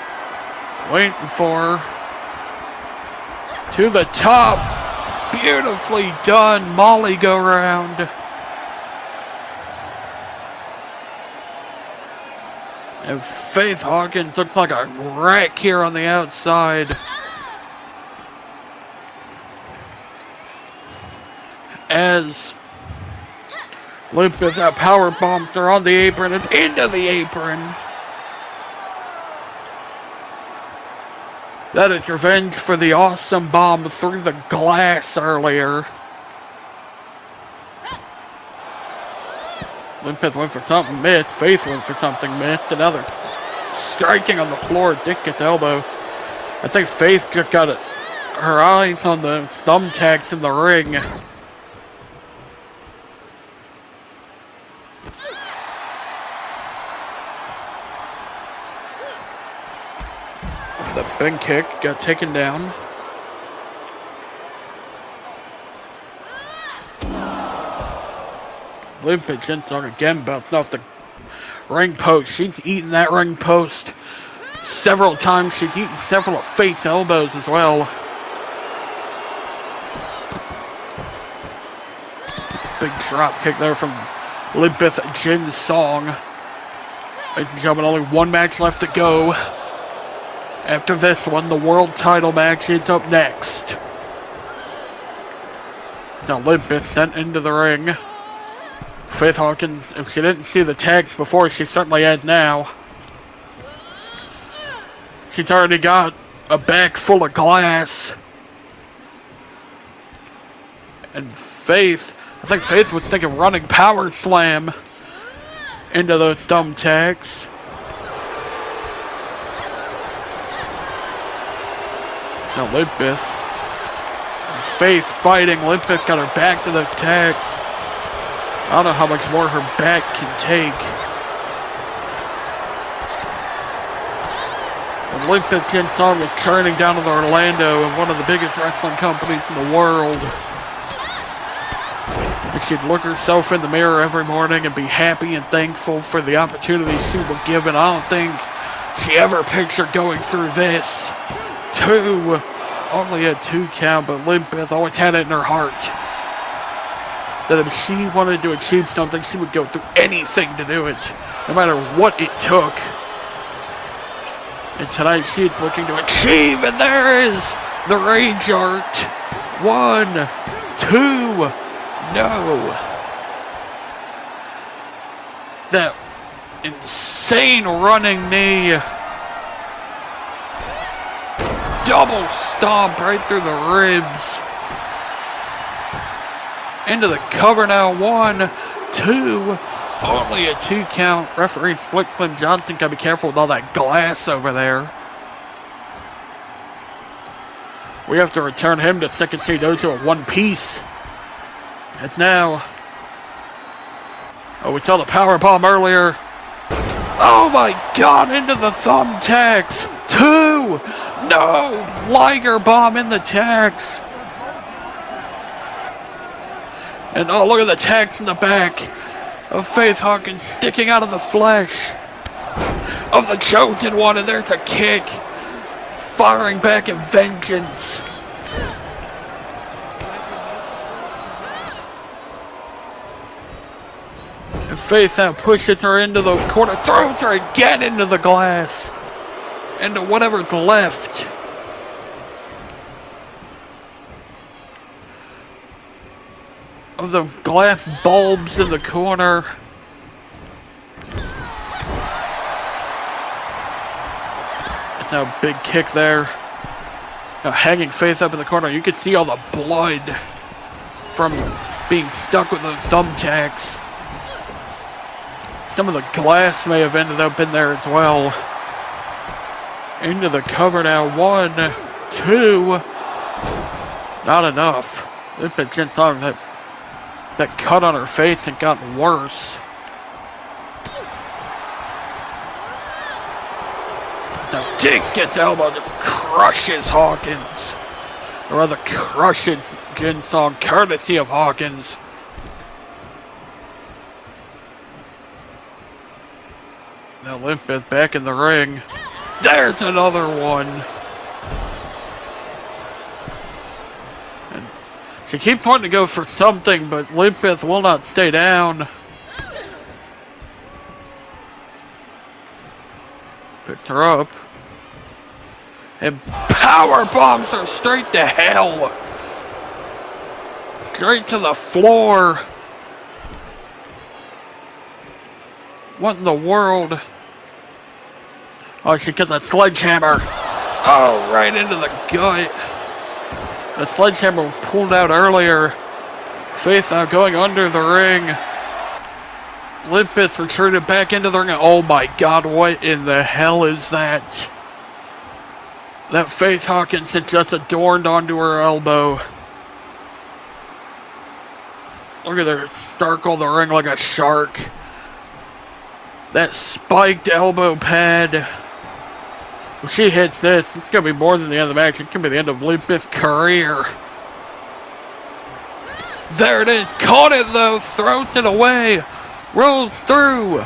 Waiting for her. To the top. Beautifully done. Molly go round. And Faith Hawkins looks like a wreck here on the outside. As Olympus out power bombs her on the apron and into the apron. That is revenge for the awesome bomb through the glass earlier. Olympus went for something, missed. Faith went for something, missed. Another striking on the floor, Dickens elbow. I think Faith just got her eyes on the thumbtacks in the ring. The big kick got taken down. Olympus Jin-Tong again bouncing off the ring post. She's eaten that ring post several times. She's eaten several of Faith's elbows as well. Big drop kick there from Olympus Jin-Tong. Ladies and gentlemen, only one match left to go. After this one, the world title match is up next. Now Olympus sent into the ring. Faith Hawkins, if she didn't see the tags before, she certainly has now. She's already got a bag full of glass. And Faith, I think Faith would think of running power slam into those thumbtacks. Now Olympus. Faith fighting. Olympus got her back to the tags. I don't know how much more her back can take. Olympus Jin-Tong returning down to the Orlando and one of the biggest wrestling companies in the world. And she'd look herself in the mirror every morning and be happy and thankful for the opportunity she was given. I don't think she ever pictured going through this. Only a 2 count, but Olympus always had it in her heart. that if she wanted to achieve something, she would go through anything to do it, no matter what it took. And tonight she's looking to achieve, and there is the rage art. 1, 2, no. That insane running knee. Double stomp right through the ribs. Into the cover now. 1, 2. Only a 2 count. Referee Flickman Johnson gotta be careful with all that glass over there. We have to return him to second stage Dojo at 1 piece. And now, we saw the power bomb earlier. Oh my God! Into the thumbtacks. 2. No, Liger bomb in the tags. And oh, look at the tag from the back of Faith Hawkins sticking out of the flesh of the chosen one, and there's a kick, firing back in vengeance. And Faith now pushes her into the corner, throws her again into the glass, into whatever's left. Of the glass bulbs in the corner. Now big kick there. Now hanging Faith up in the corner. You can see all the blood from being stuck with the thumbtacks. Some of the glass may have ended up in there as well. Into the cover now. 1, 2. Not enough. It's been Jinx on that cut on her face had gotten worse. Now Jinx gets elbowed and crushes Hawkins. Or rather crushes Jinx on courtesy of Hawkins. Now Limpeth back in the ring. There's another one. She keeps wanting to go for something, but Limpeth will not stay down. Picked her up. And power bombs her straight to hell. Straight to the floor. What in the world? Oh, she gets a sledgehammer. Oh, right into the gut. The sledgehammer was pulled out earlier. Faith now going under the ring. Limpeth retreated back into the ring. Oh my God, what in the hell is that? That Faith Hawkins had just adorned onto her elbow. Look at her circle the ring like a shark. That spiked elbow pad. If she hits this, it's going to be more than the end of the match. It could be the end of Limpeth's career. There it is. Caught it though. Throws it away. Rolls through.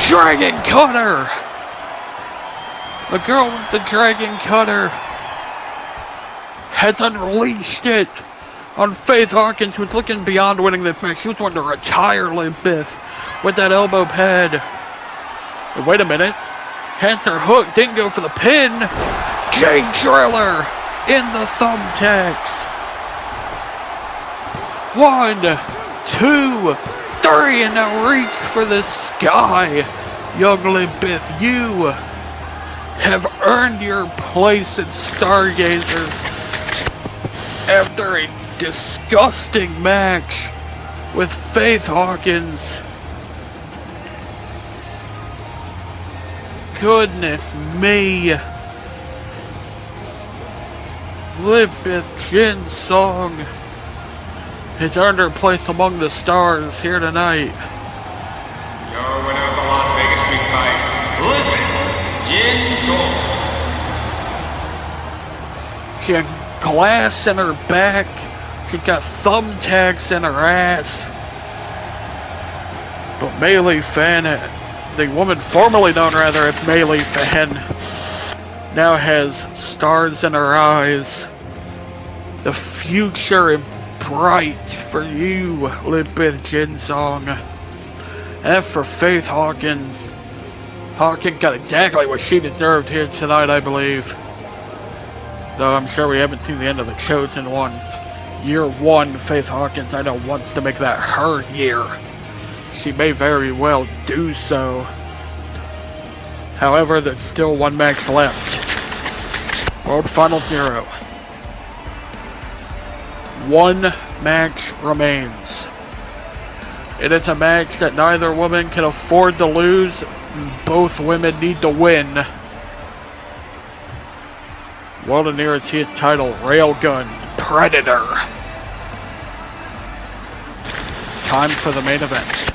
Dragon Cutter. The girl with the Dragon Cutter has unleashed it on Faith Hawkins, who's looking beyond winning this match. She was wanting to retire Limpeth with that elbow pad. And wait a minute. Panther hook, didn't go for the pin. Jade Driller in the thumbtacks. 1, 2, 3, and now reach for the sky. Young Limpeth, you have earned your place in Stargazers after a disgusting match with Faith Hawkins. Goodness me. Limpeth Jin's song has earned her place among the stars here tonight. Your winner of the Las Vegas Street Fight, Limpeth Jin. She had glass in her back. She got thumbtacks in her ass. But Melee Fan, the woman formerly known rather as Melee Fan, now has stars in her eyes. The future right, for you, Limpeth Jinsong. And for Faith Hawken. Hawken got exactly what she deserved here tonight, I believe. Though I'm sure we haven't seen the end of the Chosen One. Year 1, Faith Hawkins, I don't want to make that her year. She may very well do so. However, there's still one match left. World Final 0. One match remains. It is a match that neither woman can afford to lose. Both women need to win. World of NIRATIAS title, Railgun Predator. Time for the main event.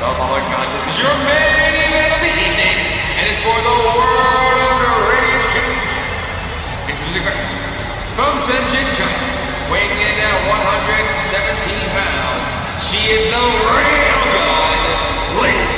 The following contest is your main event of the evening, and it's for the world of the Radius Championship. Introducing from Senjin, China, weighing in at 117 pounds, she is the Railgun Lee.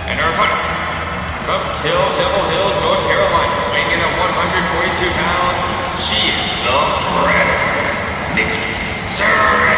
And her opponent, from Temple Hills, North Carolina, weighing in at 142 pounds, she is the Predator, Nikki Sirens.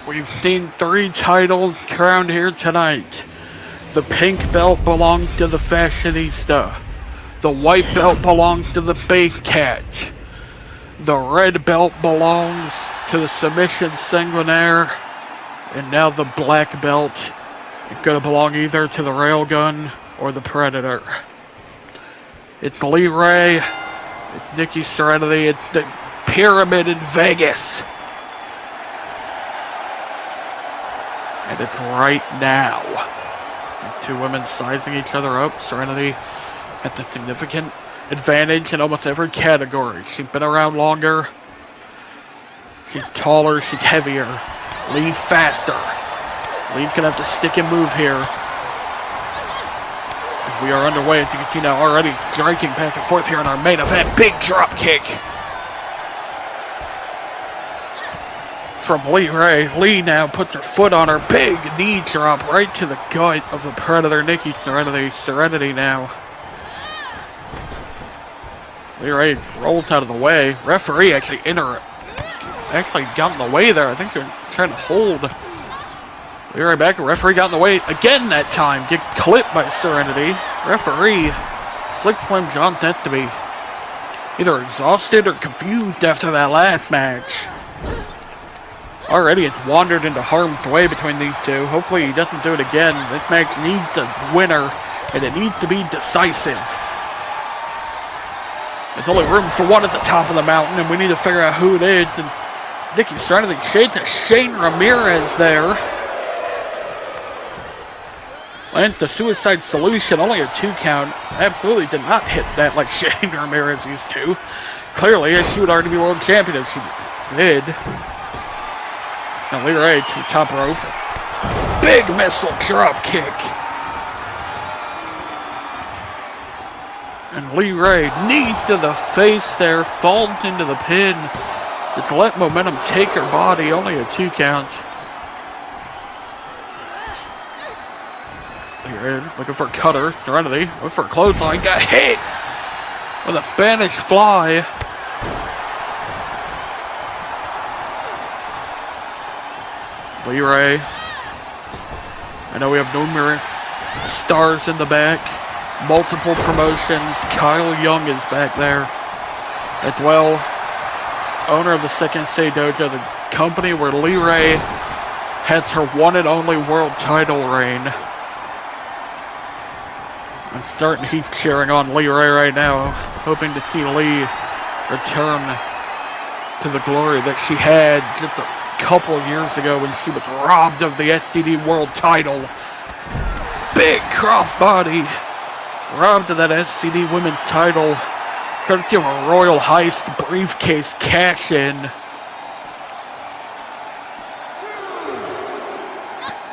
We've seen 3 titles crowned here tonight. The pink belt belonged to the Fashionista. The white belt belonged to the Big Cat. The red belt belongs to the Submission Sanguinaire. And now the black belt is going to belong either to the Railgun or the Predator. It's Lee Ray. It's Nikki Serenity. It's the Pyramid in Vegas. And it's right now. The 2 women sizing each other up. Serenity at the significant advantage in almost every category. She's been around longer. She's taller. She's heavier. Lee faster. Lee's gonna have to stick and move here. We are underway, as you can see now, already striking back and forth here in our main event. Big drop kick. from Lee Ray. Lee now puts her foot on her big knee drop right to the gut of the Predator, Nikki Serenity. Serenity now. Lee Ray rolls out of the way. Referee actually got in the way there. I think they're trying to hold Lee Ray back. Referee got in the way again that time. Get clipped by Serenity. Referee slick claim John Dent to be either exhausted or confused after that last match. Already it's wandered into harm's way between these two. Hopefully he doesn't do it again. This match needs a winner, and it needs to be decisive. There's only room for one at the top of the mountain, and we need to figure out who it is. And Nikki's trying to shade to Shane Ramirez there. Lands the suicide solution, only a 2 count. Absolutely did not hit that like Shane Ramirez used to. Clearly, she would already be world champion if she did. Now Lee Ray to the top rope. Big missile drop kick. And Lee Ray, knee to the face there, falls into the pin. Just let momentum take her body, only a 2 count. Looking for a cutter. Serenity. Looking for a clothesline. Got hit with a Spanish fly. Lee Ray. I know we have numerous stars in the back. Multiple promotions. Kyle Young is back there as well. Owner of the Second Say Dojo, the company where Lee Ray has her one and only world title reign. I'm starting heat cheering on Lee Ray right now, hoping to see Lee return to the glory that she had just a couple of years ago when she was robbed of the STD world title. Big crossbody, robbed of that STD women's title, courtesy of a Royal Heist briefcase cash-in.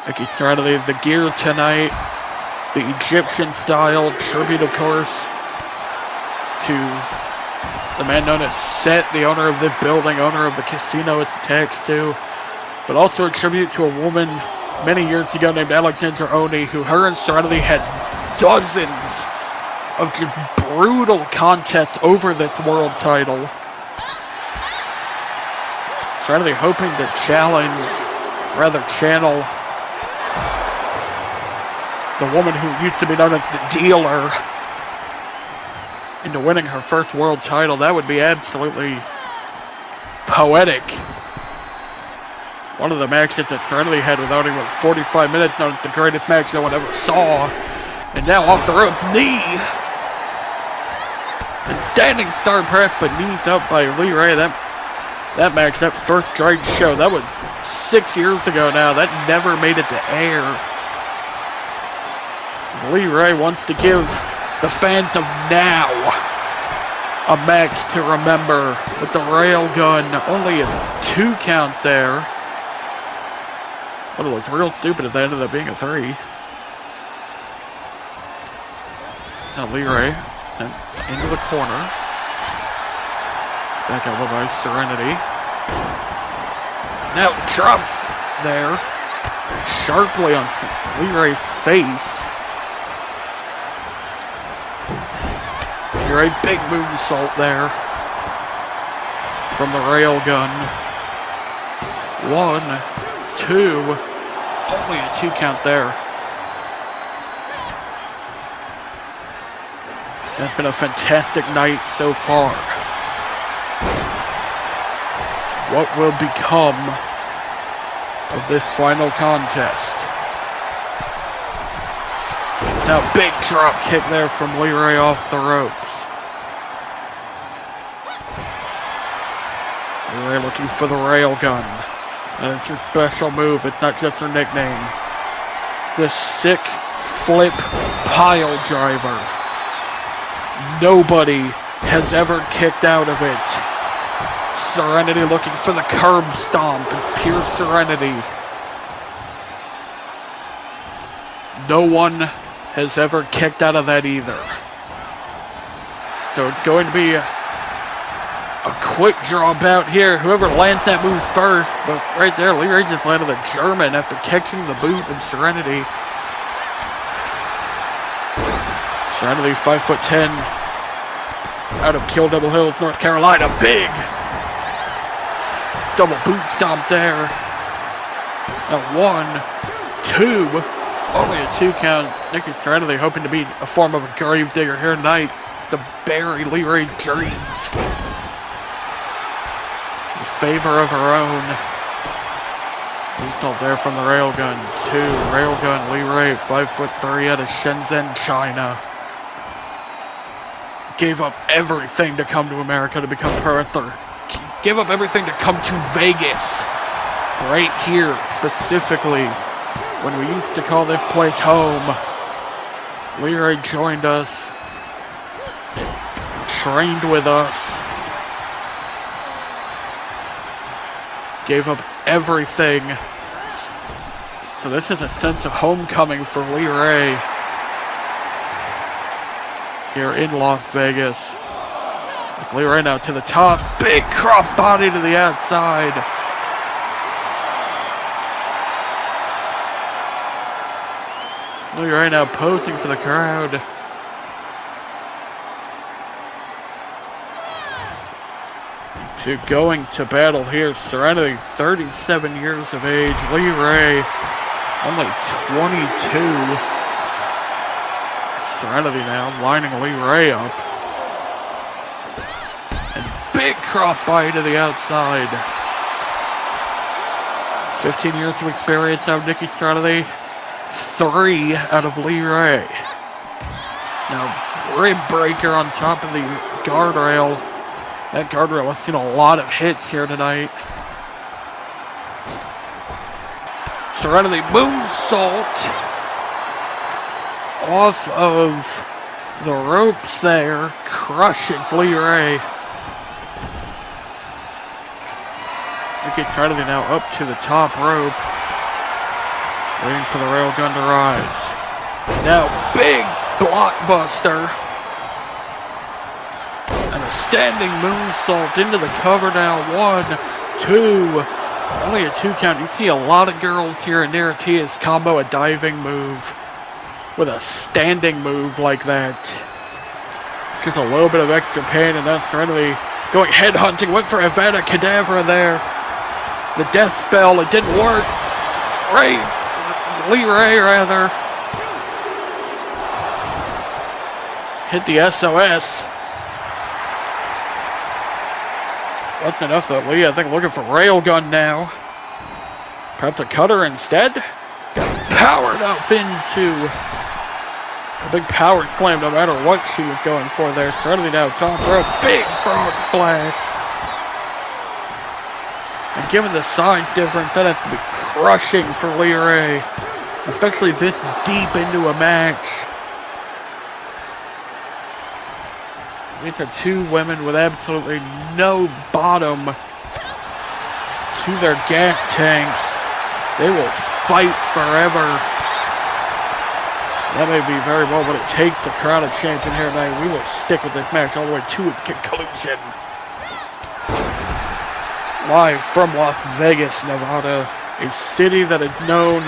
Nikki Serenity, the gear tonight. The Egyptian style tribute, of course, to the man known as Set, the owner of this building, owner of the casino it's attached to, but also a tribute to a woman many years ago named Alexandra Oni, who her and Serenity had dozens of just brutal contests over this world title. Serenity hoping to channel the woman who used to be known as the Dealer into winning her first world title. That would be absolutely poetic. One of the matches that Serenity had without even 45 minutes, known as the greatest match no one ever saw. And now off the rope, knee. And standing star press, but kneed up by Lee Ray. That match, that first Drake show, that was 6 years ago now. That never made it to air. Lee Ray wants to give the fans of now a match to remember with the railgun. Only a 2 count there. Would have looked real stupid if that ended up being a 3. Now Lee Ray into the corner. Back elbow by Serenity. Now drop there. Sharply on Lee Ray's face. Lee Ray, big moonsault there from the railgun. 1, 2, only a 2 count there. That's been a fantastic night so far. What will become of this final contest? Now big drop kick there from Lee Ray off the ropes. Lee Ray looking for the railgun. And it's her special move, it's not just her nickname. The sick flip pile driver. Nobody has ever kicked out of it. Serenity looking for the curb stomp. Pure Serenity. No one has ever kicked out of that either. So it's going to be A quick draw bout here. Whoever lands that move first. But right there, Leray just landed a German after catching the boot of Serenity. Serenity, 5'10", out of Kill Double Hills, North Carolina. Big double boot stomp there. Now 1, 2, only a 2 count. Nikki Serenity hoping to be a form of a gravedigger here tonight to bury Leray dreams in favor of her own. Lethal there from the railgun. 2, railgun, Leray, 5'3" out of Shenzhen, China. Gave up everything to come to America to become pro wrestler. Gave up everything to come to Vegas. Right here, specifically, when we used to call this place home. Leray joined us. Trained with us. Gave up everything. So this is a sense of homecoming for Leray here in Las Vegas. Leray now to the top. Big crop body to the outside. Leray now posing for the crowd. To going to battle here. Serenity, 37 years of age. Leray, only 22. Serenity now lining Leray up. And big crop body to the outside. 15 years of experience out of Nikki Serenity. 3 out of Leray. Now, rib breaker on top of the guardrail. That guardrail has seen a lot of hits here tonight. Serenity moonsault off of the ropes there, crushing Leray. Nikki Serenity now up to the top rope, waiting for the railgun to rise. Now, big blockbuster. And a standing moonsault into the cover now. 1, 2. Only a 2 count. You see a lot of girls here in NIRATIAS combo a diving move with a standing move like that. Just a little bit of extra pain, and that's Serenity going head hunting. Went for Avada Kedavra there. The death spell, it didn't work. Leray rather. Hit the SOS. Wasn't enough though. Lee, I think, looking for railgun now. Perhaps a cutter instead. Got powered up into a big power slam no matter what she was going for there. Serenity now top rope. Big frog splash. And given the size difference, that has to be crushing for Leray. Especially this deep into a match. These are 2 women with absolutely no bottom to their gas tanks. They will fight forever. That may be very well what it takes to crown a champion here tonight. We will stick with this match all the way to its conclusion. Live from Las Vegas, Nevada, a city that is known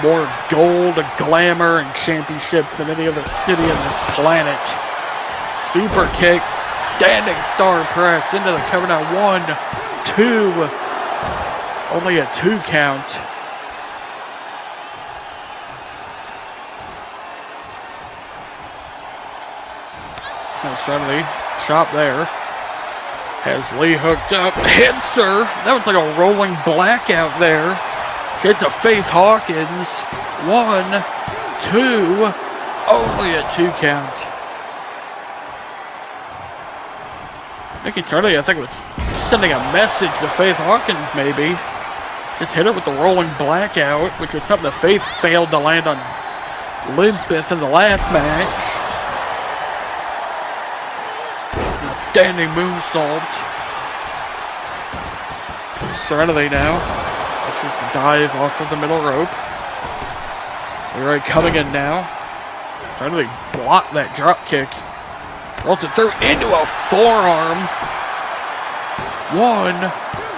more gold, glamour, and championships than any other city on the planet. Super kick, standing star press into the cover now. 1, 2, only a 2 count. Now suddenly, chop there. Has Lee hooked up, hits her. That was like a rolling blackout there. She hits a Faith Hawkins. 1, 2, only a 2 count. Nikki Serenity, I think, was sending a message to Faith Hawkins, maybe. Just hit her with the rolling blackout, which was something that Faith failed to land on Olympus in the last match. Standing moonsault. Serenity now. This is the dive off of the middle rope. Leray coming in now. Serenity blocked that drop kick. Rolls it through into a forearm. 1,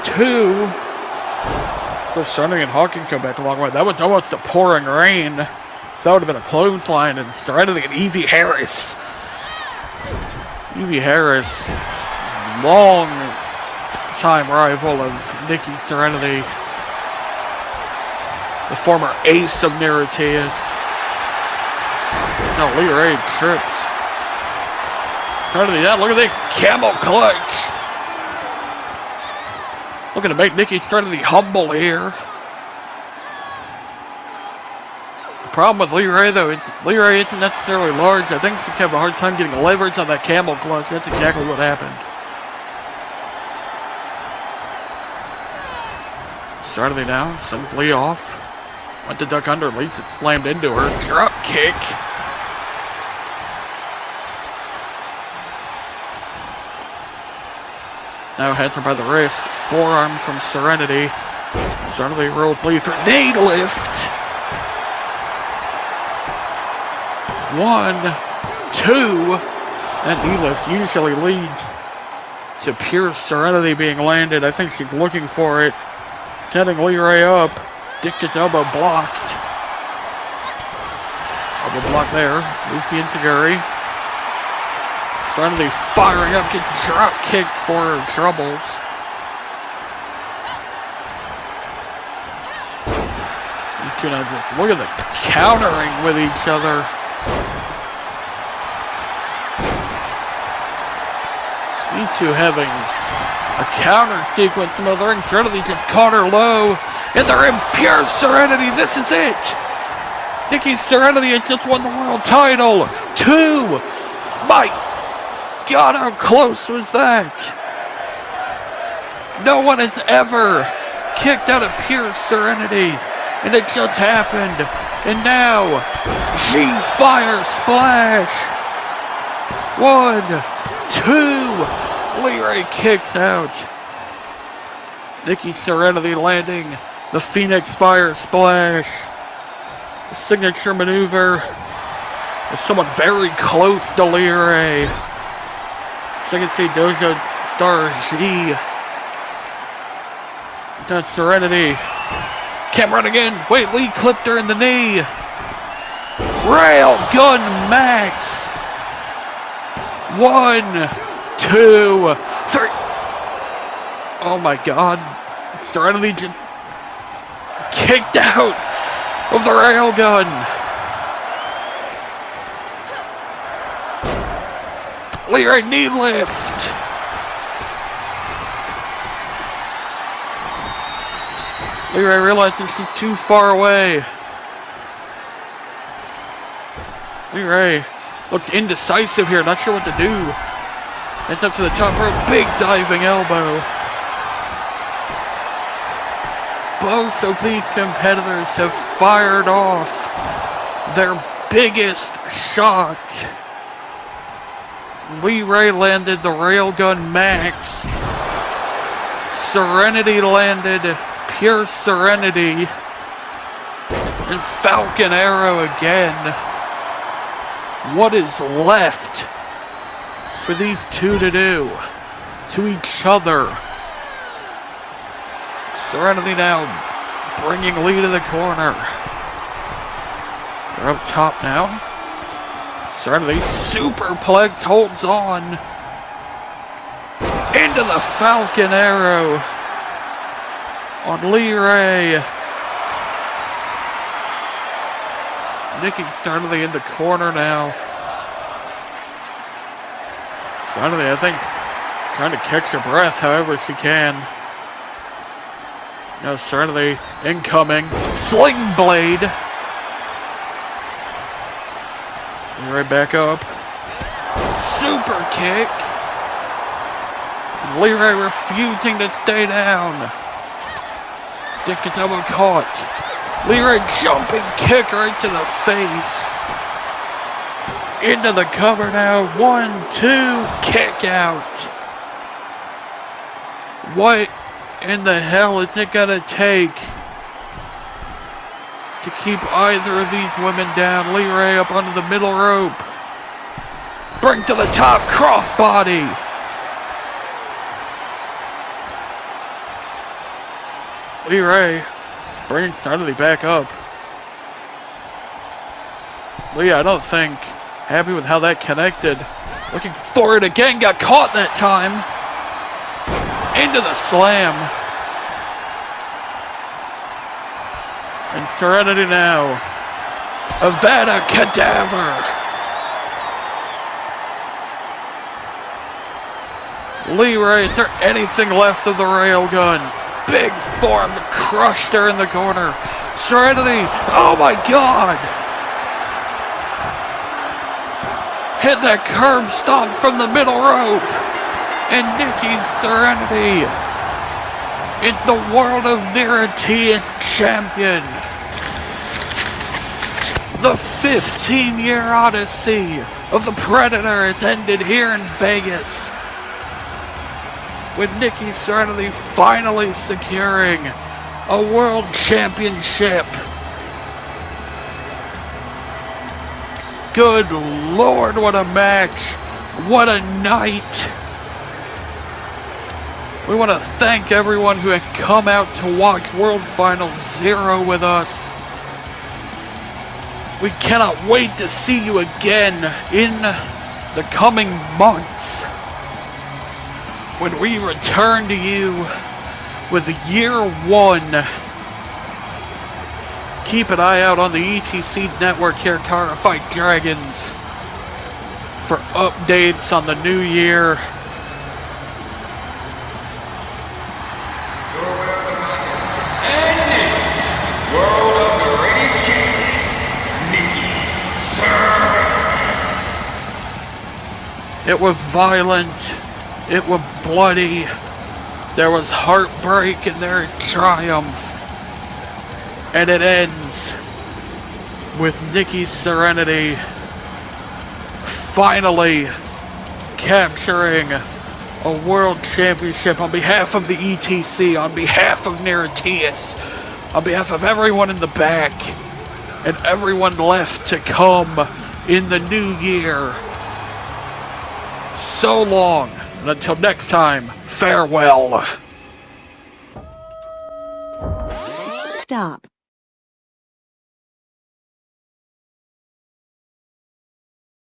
2. The Sunny and Hawking come back a long way. That was almost a pouring rain. So that would have been a clothesline. And Serenity and Evie Harris. Evie Harris, long time rival of Nikki Serenity. The former ace of NIRATIAS. No, Lee Ray trips. Serenity down. Look at the camel clutch. Looking to make Nikki Serenity humble here. The problem with Lee Ray, though, Lee Ray isn't necessarily large. I think she could have a hard time getting leverage on that camel clutch. That's exactly what happened. Serenity now sends Lee off. Went to duck under. Lee slammed into her. Drop kick. Now has her by the wrist. Forearm from Serenity. Serenity rolled Lee through. Knee lift. 1, 2. That knee lift usually leads to pure Serenity being landed. I think she's looking for it. Setting Lee Ray up. Dick gets elbow blocked. Elbow block there. Moves the Eshkeri. Serenity firing up. Get drop kicked for her troubles. These two now just look at the countering with each other. These two having a counter sequence. They're incredibly just caught her low. And they're in pure Serenity. This is it. Nikki Serenity has just won the world title. 2. My God, how close was that? No one has ever kicked out of pure Serenity. And it just happened. And now, G-Fire Splash. 1, 2. Lee Ray kicked out. Nikki Serenity landing the Phoenix Fire Splash. The signature maneuver. There's someone very close to Lee Ray. So you can see Doja Star G. Does Serenity. Can't run again. Wait, Lee clipped her in the knee. Rail Gun Max. 1, 2, 3. Oh my God. Serenity just kicked out of the railgun. Lee Ray knee lift. Lee Ray realizing she's too far away. Lee Ray looked indecisive here, not sure what to do. It's up to the top rope, big diving elbow. Both of these competitors have fired off their biggest shot. Lee Ray landed the Railgun Max. Serenity landed Pure Serenity. And Falcon Arrow again. What is left for these two to do to each other? Serenity now bringing Lee to the corner. They're up top now. Serenity superplex holds on. Into the Falcon Arrow on Lee Ray. Nikki Serenity in the corner now. Serenity, I think, trying to catch her breath however she can. No, Serenity incoming. Sling Blade. Right back up. Super kick. Lee Ray refusing to stay down. Dick gets elbow caught. Lee Ray jumping kick right to the face. Into the cover now. 1, 2, kick out. What in the hell is it gonna take to keep either of these women down? Lee Ray up onto the middle rope. Bring to the top, crossbody. Lee Ray, bring Dudley back up. Lee, I don't think happy with how that connected. Looking for it again, got caught that time. Into the slam. And Serenity now. Avada Cadaver. Lee Ray, is there anything left of the railgun? Big form crushed her in the corner. Serenity, oh my god! Hit that curb stomp from the middle rope. And Nikki Serenity is the World of NIRATIAS champion. The 15-year odyssey of the Predator has ended here in Vegas, with Nikki Serenity finally securing a world championship. Good Lord, what a match. What a night. We want to thank everyone who had come out to watch World Final 0 with us. We cannot wait to see you again in the coming months, when we return to you with year 1. Keep an eye out on the ETC network here, Kara Fight Dragons, for updates on the new year. World of the Radius champion, Nikki Serenity. It was violent. It was bloody. There was heartbreak and there is triumph. And it ends with Nikki Serenity finally capturing a world championship on behalf of the ETC, on behalf of NIRATIAS, on behalf of everyone in the back, and everyone left to come in the new year. So long. And until next time, farewell. Stop.